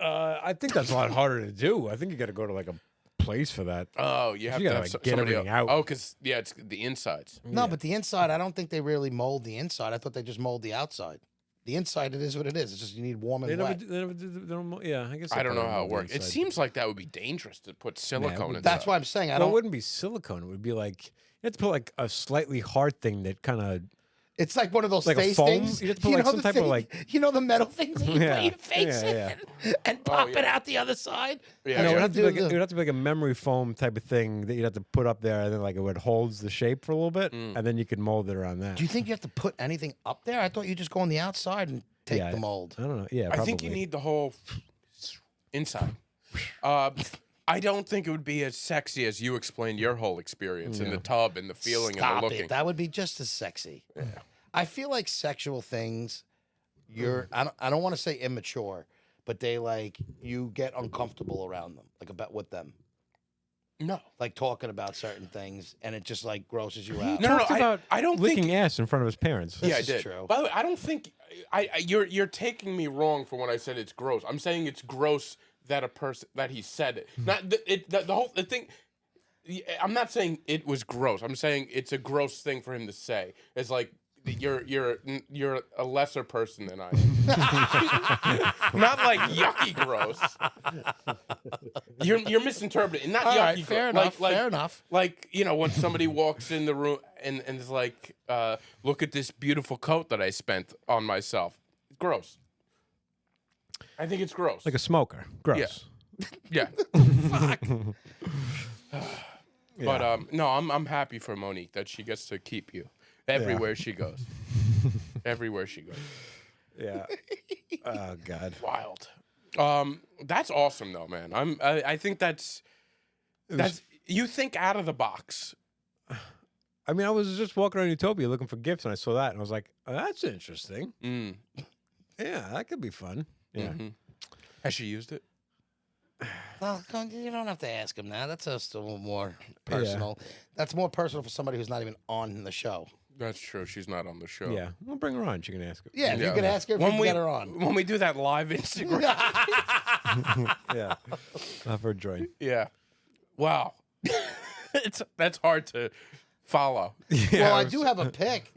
I think that's a lot harder to do. I think you got to go to like a place for that. Oh, you have You to gotta, have like, get somebody everything else. out. Oh, because yeah, it's the insides. No, but the inside, I don't think they really mold the inside. I thought they just mold the outside. The inside, it is what it is. It's just you need warm and wet. Yeah, I guess. I don't know how it works. works. It seems like that would be dangerous to put silicone in. That's why I'm saying I Well, it don't. wouldn't be silicone. It would be like you have to put like a slightly hard thing that kind of. It's like one of those Like a face foam? things. You have to put, like, know some the type of, thing- like- you know the metal things that you Yeah, put your face yeah, in and pop it yeah. out the other side. Yeah, And yeah. it It would, would have to be do like, it the- would have to be like a memory foam type of thing that you'd have to put up there, and then like it would holds the shape for a little bit, and then you could mold it around that. Do you think you have to put anything up there? I thought you just go on the outside and take Yeah, the mold. I don't know. Yeah, I probably. think you need the whole inside. I don't think it would be as sexy as you explained your whole experience in the tub and the feeling and Stop the looking. it. That would be just as sexy. Yeah. I feel like sexual things, I don't want to say immature, but they like you get uncomfortable around them, like about with them. No. Like talking about certain things, and it just like grosses you out. No, Talked about I don't licking think. ass in front of his parents. Yeah, I is did. true. By the way, I don't think you're taking me wrong for when I said it's gross. I'm saying it's gross that a person that he said it. Not the thing. I'm not saying it was gross. I'm saying it's a gross thing for him to say. It's like you're a lesser person than I am. Not like yucky gross. You're misinterpreting. Not All yucky right, gross. fair enough. Fair enough. Like, when somebody walks in the room and is like, look at this beautiful coat that I spent on myself. Gross. I think it's gross. Like a smoker. Gross. Yeah. Fuck. But no, I'm happy for Monique that she gets to keep you everywhere she goes. Everywhere she goes. Yeah. Oh God. Wild. That's awesome though, man. I think that's you think out of the box. I mean, I was just walking around Utopia looking for gifts, and I saw that, and I was like, oh, "That's interesting. Mm. Yeah, that could be fun." Yeah. Mm-hmm. Has she used it? Well, you don't have to ask him now. That's just a little more personal. That's more personal for somebody who's not even on the show. That's true. She's not on the show. Yeah, we'll bring her on. She can ask. Yeah, if you could ask her if you can get her on. When we do that live Instagram. Yeah, have her join. Yeah. Wow. That's hard to follow. Well, I do have a pick.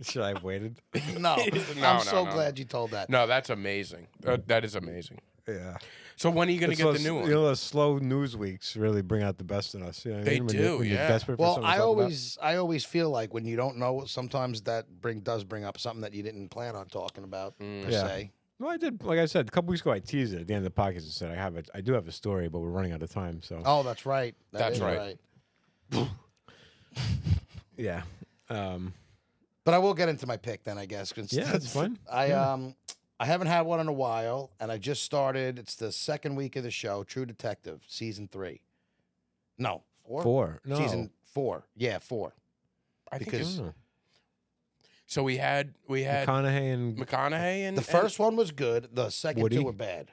Should I have waited? No, No, I'm so no. glad you told that. No, that's amazing. That is amazing. Yeah. So when are you going to get the new one? You know, those slow news weeks really bring out the best in us. You know what I They mean? do, When you're yeah. desperate for Well, something to talk I always feel like when you don't know, sometimes that does bring up something that you didn't plan on talking about per Yeah. se. Well, I did. Like I said, a couple weeks ago, I teased it at the end of the podcast and said I do have a story, but we're running out of time. So Oh, that's right. That's is right. yeah. But I will get into my pick then, I guess. 'Cause Yeah, that's fine. I haven't had one in a while, and I just started. It's the second week of the show, True Detective, season 3. No, 4. 4. No. Season 4. Yeah, 4. I think because- it's, so we had McConaughey and The first one was good. The second Woody? 2 were bad.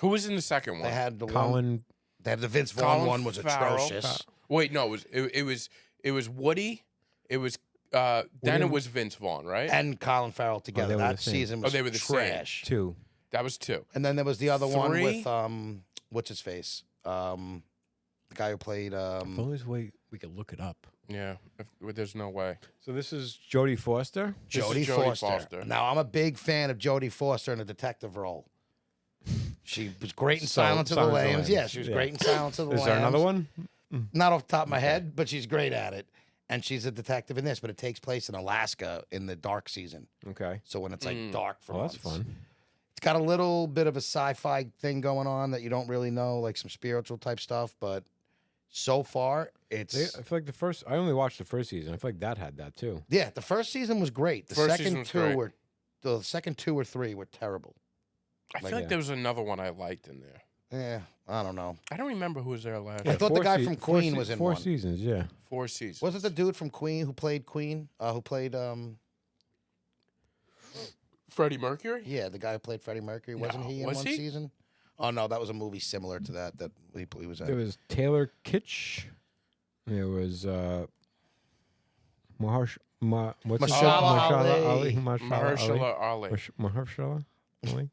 who was in the second one? They had the one. Colin. They had the Vince Vaughn Colin one was Farrell. atrocious. Wait, no, it was Woody. It was then it was Vince Vaughn, right? And Colin Farrell they together. were the That same. season was they were the same. trash. 2. That was 2. And then there was the other one 3? with what's his face? The guy who played The only way we could look it up. Yeah, there's no way. So this is Jodie Foster. This is Jodie Jodie Foster. Foster. Now I'm a big fan of Jodie Foster in a detective role. She was great in Silence of the Silence of the Lambs. Lambs. Yeah, she was Yeah. great in Silence of the Is Lambs. there another one? Not off the top of my head, but she's great at it. And she's a detective in this, but it takes place in Alaska in the dark season. Okay. So when it's like dark for Well, that's months. fun. It's got a little bit of a sci-fi thing going on that you don't really know, like some spiritual type stuff. But so far, I feel like I only watched the first season. I feel like that had that too. yeah. The first season was great. The First season second was great. the second 2 or 3 were terrible. I feel like there was another one I liked in there. Yeah, I don't know. I don't remember who was there last. I thought the guy from Queen was in 4 one. seasons. Yeah. 4 seasons. Was it the dude from Queen who played Queen? Who played Freddie Mercury? Yeah, the guy who played Freddie Mercury. Wasn't No, he in was one he? season? Oh no, that was a movie similar to that he was in. There was Taylor Kitsch. There was what's his Mahershala Ali. Mahershala Ali. Mahershala Ali.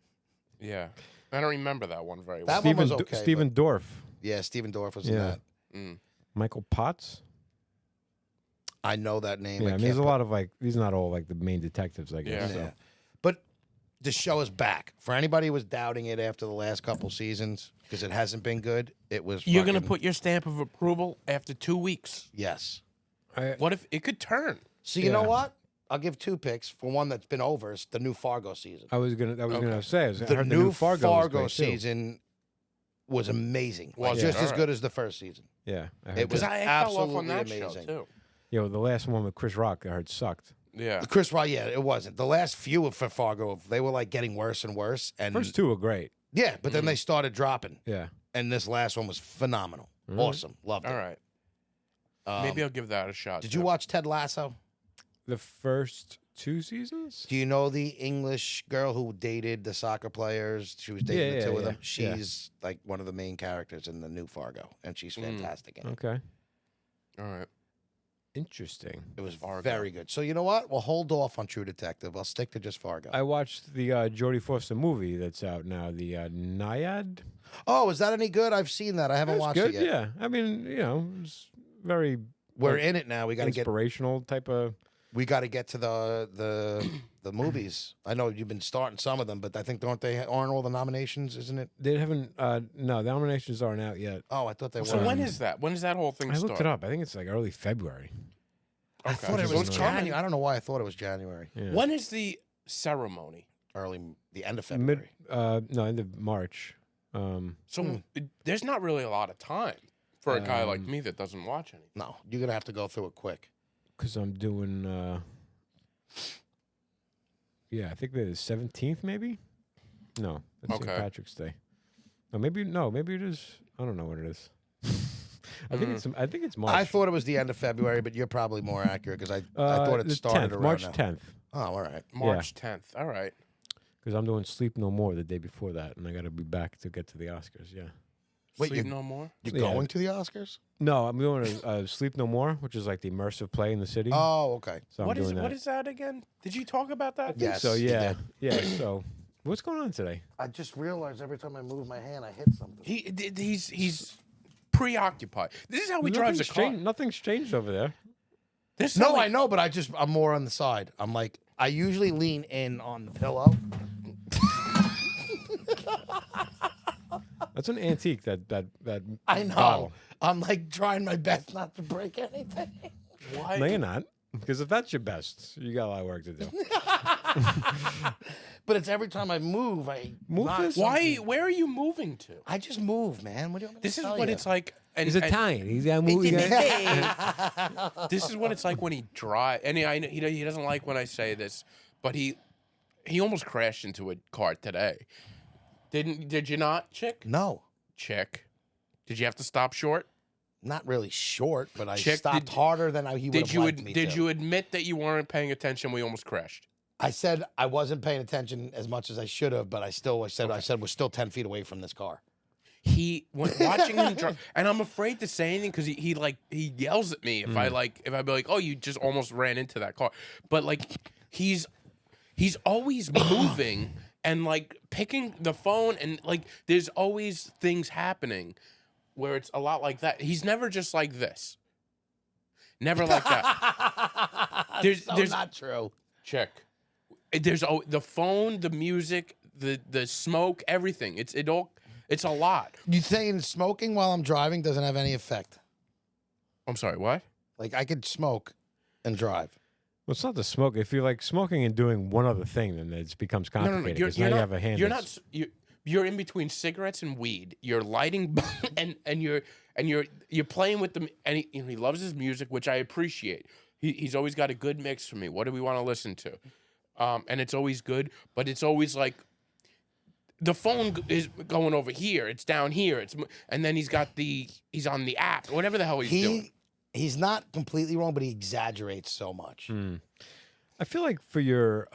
Yeah. I don't remember that one very well. That one was Stephen okay, Stephen Dorff. Yeah, Stephen Dorff was in Yeah. that. Michael Potts. I know that name. Yeah, I I mean, there's a lot of these not all like the main detectives, I guess. Yeah. so. Yeah. But the show is back. For anybody who was doubting it after the last couple seasons, because it hasn't been good, it was. You're going to fucking- put your stamp of approval after 2 weeks. Yes. What if it could turn? So you know Yeah. what? I'll give 2 picks for one that's been over. It's the new Fargo season. I was gonna say I The heard new Fargo, was great, too. season was amazing. Like, Was it? just as Alright. good as the first season. Yeah, I heard It was Because I fell off absolutely on that amazing. show, too. Yo, the last one with Chris Rock, I heard sucked. Yeah. Chris Rock, yeah, it wasn't. The last few for Fargo, they were like getting worse and worse. And First two were great. yeah, but then they started dropping. Yeah. And this last one was phenomenal. Awesome. Loved it. All right. Maybe I'll give that a shot. Did you watch Ted Lasso? The first 2 seasons? Do you know the English girl who dated the soccer players? She was dating the two of them. She's like one of the main characters in the new Fargo, and she's fantastic in it. Okay. All right. Interesting. It was very good. So you know what? We'll hold off on True Detective. I'll stick to just Fargo. I watched the Jodie Foster movie that's out now, the Naiad. Oh, is that any good? I've seen that. I haven't watched good, it yet. yeah. I mean, it's very We're in it now. We got to get. inspirational type of. We got to get to the movies. I know you've been starting some of them, but I think aren't all the nominations? Isn't it? They haven't. No, the nominations aren't out yet. Oh, I thought they were. So when is that? When does that whole thing I start? looked it up. I think it's like early February. I thought it So was it's January. coming. I don't know why I thought it was January. Yeah. When is the ceremony? The end of February. No, end of March. So there's not really a lot of time for a guy like me that doesn't watch anything. No, you're gonna have to go through it quick. Because I'm doing. Yeah, I think the 17th, maybe. No, that's St. Okay. Patrick's Day. No, maybe it is. I don't know what it is. I think it's March. I thought it was the end of February, but you're probably more accurate because I thought it the started 10th, around March now. 10th. Oh, all right. March 10th. All right. Because I'm doing Sleep No More the day before that, and I got to be back to get to the Oscars. Yeah. Wait, Sleep no more? You're Yeah. going to the Oscars? No, I'm doing a Sleep No More, which is like the immersive play in the city. Oh, okay. So What I'm is doing that. what is that again? Did you talk about that? Yes. So you yeah, did. yeah. So what's going on today? I just realized every time I move my hand, I hit something. He's preoccupied. This is how he drives a car. Nothing's changed over there. This is No, how I know, but I'm more on the side. I'm like, I usually lean in on the pillow. That's an antique. That I know. bottle. I'm like trying my best not to break anything. Why? No, you're not. Because if that's your best, you got a lot of work to do. But it's every time I move, I Move knock this? Why? something. Where are you moving to? I just move, man. What do you want me to This is tell what you? it's like. And, He's Italian. He's got movie. This is what it's like when he drives. And he doesn't like when I say this, but he almost crashed into a car today. Did you not, Chick? No, Chick. Did you have to stop short? not really short, but I Chick, stopped harder than he would have liked me Did to. you admit that you weren't paying attention when you almost crashed? I said I wasn't paying attention as much as I should have, but I said we're still 10 feet away from this car. Watching him drive, and I'm afraid to say anything because he yells at me if I be like, oh, you just almost ran into that car, but like he's always moving and like picking the phone and like there's always things happening where it's a lot like that. He's never just like this, never like that. There's not true. Check. There's the phone, the music, the smoke, everything. It's a lot. You saying smoking while I'm driving doesn't have any effect? I'm sorry, what? Like I could smoke and drive. Well, it's not the smoke. If you're like smoking and doing one other thing, then it becomes complicated. Because now you have a hand. You're in between cigarettes and weed. You're lighting and you're playing with them. And he loves his music, which I appreciate. He's always got a good mix for me. What do we want to listen to? And it's always good, but it's always like the phone is going over here. It's down here. And then he's on the app, whatever the hell he's doing. He's not completely wrong, but he exaggerates so much. I feel like for your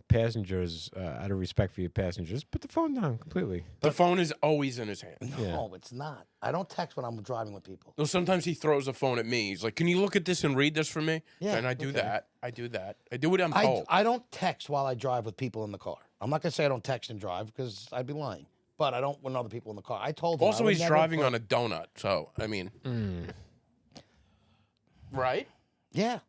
passengers, out of respect for your passengers, put the phone down completely. The phone is always in his hand. No, it's not. I don't text when I'm driving with people. Well, sometimes he throws a phone at me. He's like, "Can you look at this and read this for me?" Yeah, and I do okay. that. I do what I'm told. I don't text while I drive with people in the car. I'm not gonna say I don't text and drive because I'd be lying. But I don't when other people in the car. I told him. Also, he's driving on a donut, so I mean, right? Yeah,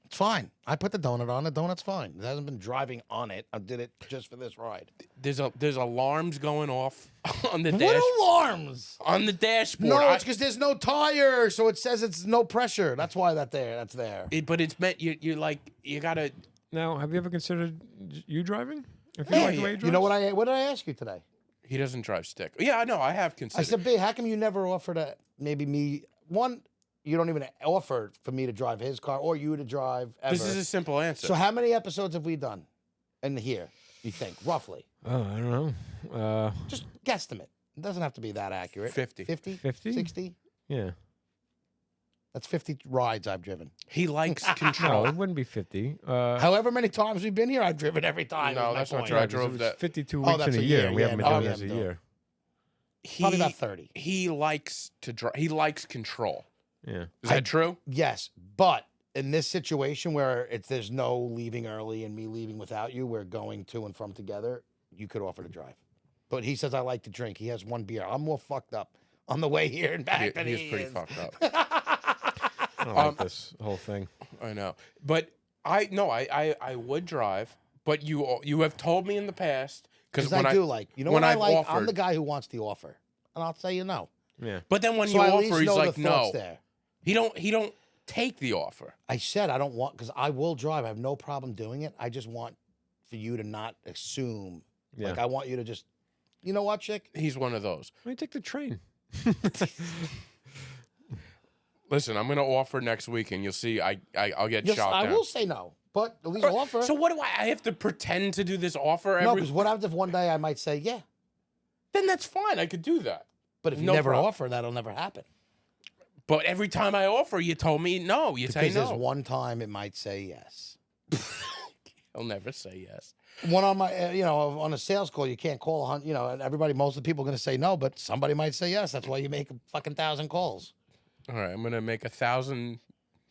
it's fine. I put the donut on. The donut's fine. It hasn't been driving on it. I did it just for this ride. There's alarms going off on the What alarms? on the dashboard. No, it's because there's no tire, so it says it's no pressure. That's why that's there. But it's meant you like you gotta. Now, have you ever considered you driving? If Yeah, like the way he you know drives? what did I ask you today? He doesn't drive stick. Yeah, I know. I have I considered. said, "B, how come you never offered to maybe me one? you don't even offer for me to drive his car or you to drive ever. This is a simple answer. So how many episodes have we done in here, you think, roughly? Oh, I don't know. Just guesstimate. It doesn't have to be that accurate. 50. 50? 50? 60? Yeah. That's 50 rides I've driven. He likes No, control. it wouldn't be 50. However many times we've been here, I've driven every time. No, is my that's not point. true. I It drove was that. 52 Oh, weeks that's in a a year. year, And we yeah, haven't been no, doing we this a haven't done year. Probably about 30. He likes to drive. He likes control. Yeah. Is that true? Yes, but in this situation where there's no leaving early and me leaving without you, we're going to and from together, you could offer to drive. But he says I like to drink. He has one beer. I'm more fucked up on the way here and back than He he is pretty is. fucked up. I don't like this whole thing. I know, but I would drive. But you have told me in the past Because when I do like, you know when what I I've like? I'm offered- the guy who wants the offer. And I'll say no. Yeah. But then when So you I at least offer, he's know like, the thoughts no. there. He don't take the offer. I said I don't want, because I will drive. I have no problem doing it. I just want for you to not assume. Yeah. Like, I want you to just, you know what, chick? He's one of those. Why don't you take the train? Listen, I'm gonna offer next week, and you'll see. I'll get Yes, shot I down. will say no, but at least offer. So what do I have to pretend to do this offer no, every? because what happens if one day I might say yeah, Then that's fine. I could do that. but if you No never problem. offer, that'll never happen. But every time I offer, you told me no. You say Because there's no. one time it might say yes. He'll never say yes. One on my, on a sales call, you can't call 100, and everybody, most of the people are going to say no, but somebody might say yes. That's why you make a fucking 1,000 calls. All right, I'm gonna make 1,000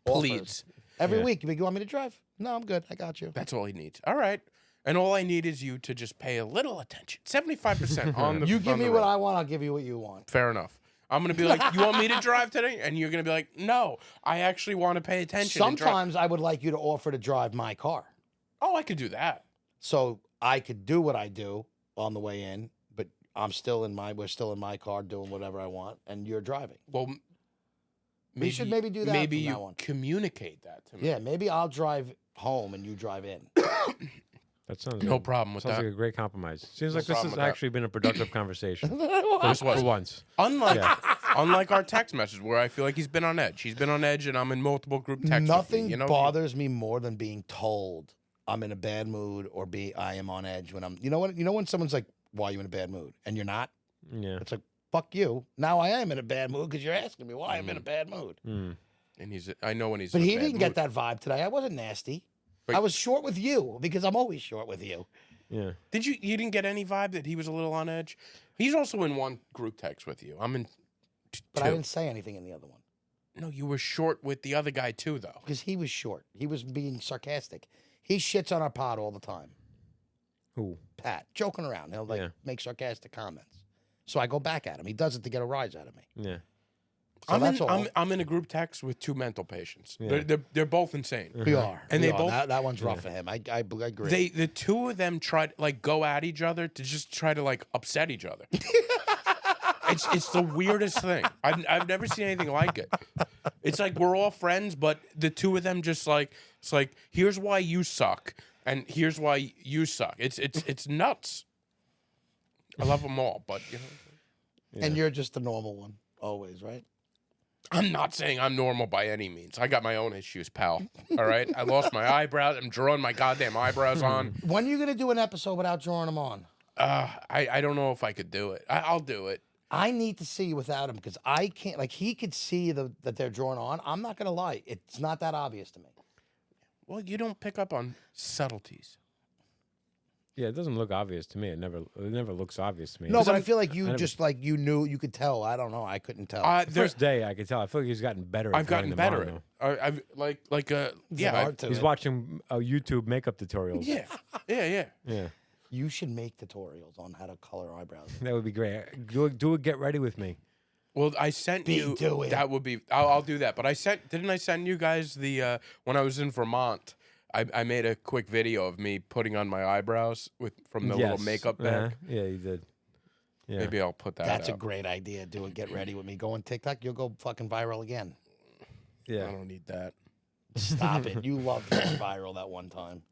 Offers. pleads. Every Yeah. week. You want me to drive? No, I'm good. I got you. That's all he needs. All right, and all I need is you to just pay a little attention. 75% on the. You give on me the what road. I want, I'll give you what you want. Fair enough. I'm gonna be like, you want me to drive today? And you're gonna be like, no, I actually want to pay attention. and drive." Sometimes I would like you to offer to drive my car. Oh, I could do that. So I could do what I do on the way in, but we're still in my car doing whatever I want, and you're driving. Well, We should maybe do that Maybe from you now on. communicate that to me. Yeah, maybe I'll drive home and you drive in. That sounds No good. problem with Sounds that. like a great compromise. Seems No like this problem has with that. actually been a productive conversation This was for once. unlike our text message where I feel like he's been on edge. He's been on edge, and I'm in multiple group texts. Nothing with me, bothers me more than being told I'm in a bad mood or I am on edge when I'm. You know what? You know when someone's like, "Why are you in a bad mood?" and you're not. Yeah. It's like, "Fuck you." Now I am in a bad mood because you're asking me why I'm in a bad mood. Mm. And I know when he's. But in a he bad didn't get mood. that vibe today. I wasn't nasty. But- I was short with you because I'm always short with you. Yeah. Did you? You didn't get any vibe that he was a little on edge. He's also in one group text with you. I'm in. But two. I didn't say anything in the other one No, you were short with the other guy too, though. because he was short. He was being sarcastic. He shits on our pod all the time. Who? Pat, joking around. He'll Yeah. make sarcastic comments. So I go back at him. He does it to get a rise out of me. Yeah. So that's all. I'm in a group text with two mental patients. Yeah. They're both insane. We are. And We they are. both- That one's rough for him. I agree. The two of them tried like go at each other to just try to like upset each other. It's the weirdest thing. I've never seen anything like it. It's like we're all friends, but the two of them just like it's like here's why you suck and here's why you suck. It's nuts. I love them all, but you know, And you're just the normal one, always, right? I'm not saying I'm normal by any means. I got my own issues, pal. All right, I lost my eyebrows. I'm drawing my goddamn eyebrows on. When are you going to do an episode without drawing them on? I don't know if I could do it. I'll do it. I need to see you without him because I can't. Like he could see that they're drawn on. I'm not going to lie; it's not that obvious to me. Well, you don't pick up on subtleties. Yeah, it doesn't look obvious to me. It never looks obvious to me. No, but I I'm- feel like I you never- just like you knew, you could tell. I don't know. I couldn't tell. The first day I could tell. I feel like he's gotten better. At I've gotten drawing better them at on, it. I've like There's yeah, an art to though. He's it. watching YouTube makeup tutorials. yeah. Yeah. You should make tutorials on how to color eyebrows. That would be great. Do it. Get ready with me. Well, I sent you. do it. That would be. I'll do that. But didn't I send you guys the when I was in Vermont? I made a quick video of me putting on my eyebrows from the little Yes. makeup bag. Yeah, you did. Yeah. Maybe I'll put that. That's a out. great idea. Do it. Get ready with me. Go on TikTok. You'll go fucking viral again. I Yeah. don't need that. Stop it. You loved going viral that one time.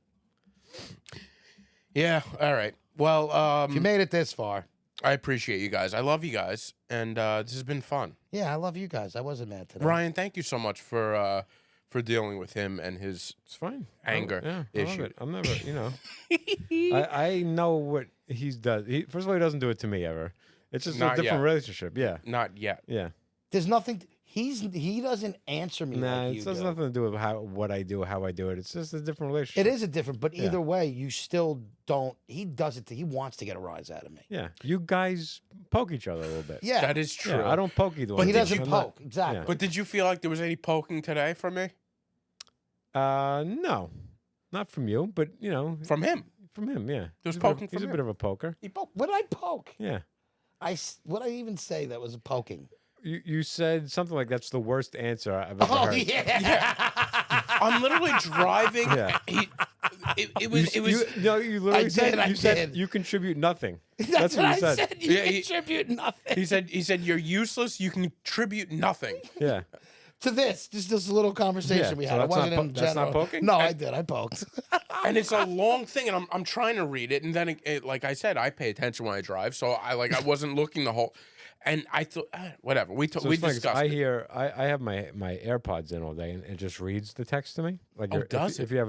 Yeah. All right. Well, If you made it this far, I appreciate you guys. I love you guys, and this has been fun. Yeah, I love you guys. I wasn't mad today. Ryan, thank you so much for dealing with him and his It's fine. anger I love issue. it. I'm never, you know. I know what he does. First of all, he doesn't do it to me ever. It's just Not a different yet. relationship. Yeah. Not yet. Yeah. There's nothing. He doesn't answer me. Nah, like it you has do. nothing to do with what I do, how I do it. It's just a different relationship. It is a different, but either way, you still don't. He does it. He wants to get a rise out of me. Yeah. You guys poke each other a little bit. Yeah, That is true. Yeah, I don't poke either But one. he did doesn't you- I'm not- poke exactly. But did you feel like there was any poking today from me? No, not from you, but you know, From him? from him. Yeah. was He's a bit of- poking He's from a bit of a poker. He poke. What did I poke? Yeah. What did I even say that was a poking? You said something like that's the worst answer I've ever Oh heard. yeah. I'm literally driving. Yeah. It was. No, you literally I said did, I you said did. you contribute nothing. That's what what you I said. said. You Yeah, contribute nothing He said you're useless. You contribute nothing. Yeah. to this. Just this little conversation Yeah, we so had. It that's not wasn't in that's not general. poking? No, I did. I poked. And it's a long thing, and I'm trying to read it, and then like I said, I pay attention when I drive, so I wasn't looking the whole. And I thought, whatever. We So we it's funny 'cause discussed. I have my AirPods in all day and it just reads the text to me. Like Oh, does if you have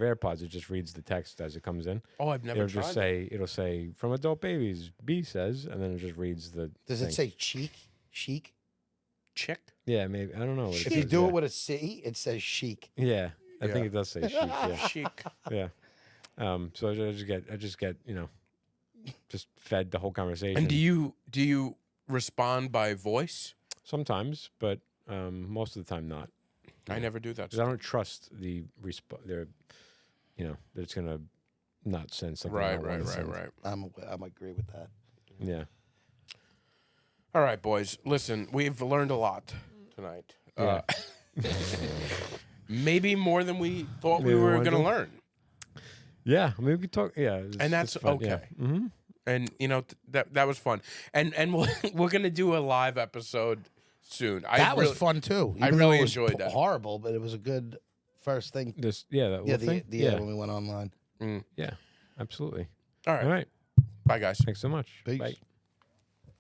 AirPods, it just reads the text as it comes in. Oh, I've never It'll tried. just say from adult babies, B says, and then it just reads the. Does it thing. say chic? Chic? Chick. Yeah, maybe I don't know. What it If you says, do yeah. it with a C, it says chic. Yeah, I Yeah. think it does say chic. Yeah, Chic. yeah. So I just get just fed the whole conversation. And do you respond by voice? Sometimes, but most of the time not. I never do that. Because I don't trust the that it's gonna not send something. I Right, don't right, wanna right, send. right. I'm agree with that. Yeah. All right, boys. Listen, we've learned a lot tonight. Yeah. Maybe more than we thought we Maybe were more going to than- learn. Yeah, I mean, we could talk. Yeah, And that's okay. Mm-hmm. And that was fun. And we're going to do a live episode soon. That was fun too. I even though really it was enjoyed that. Horrible, but it was a good first thing. That Yeah, little thing. yeah, when we went online. Yeah, absolutely. All right. All right. Bye guys. Thanks so much. Peace. Bye.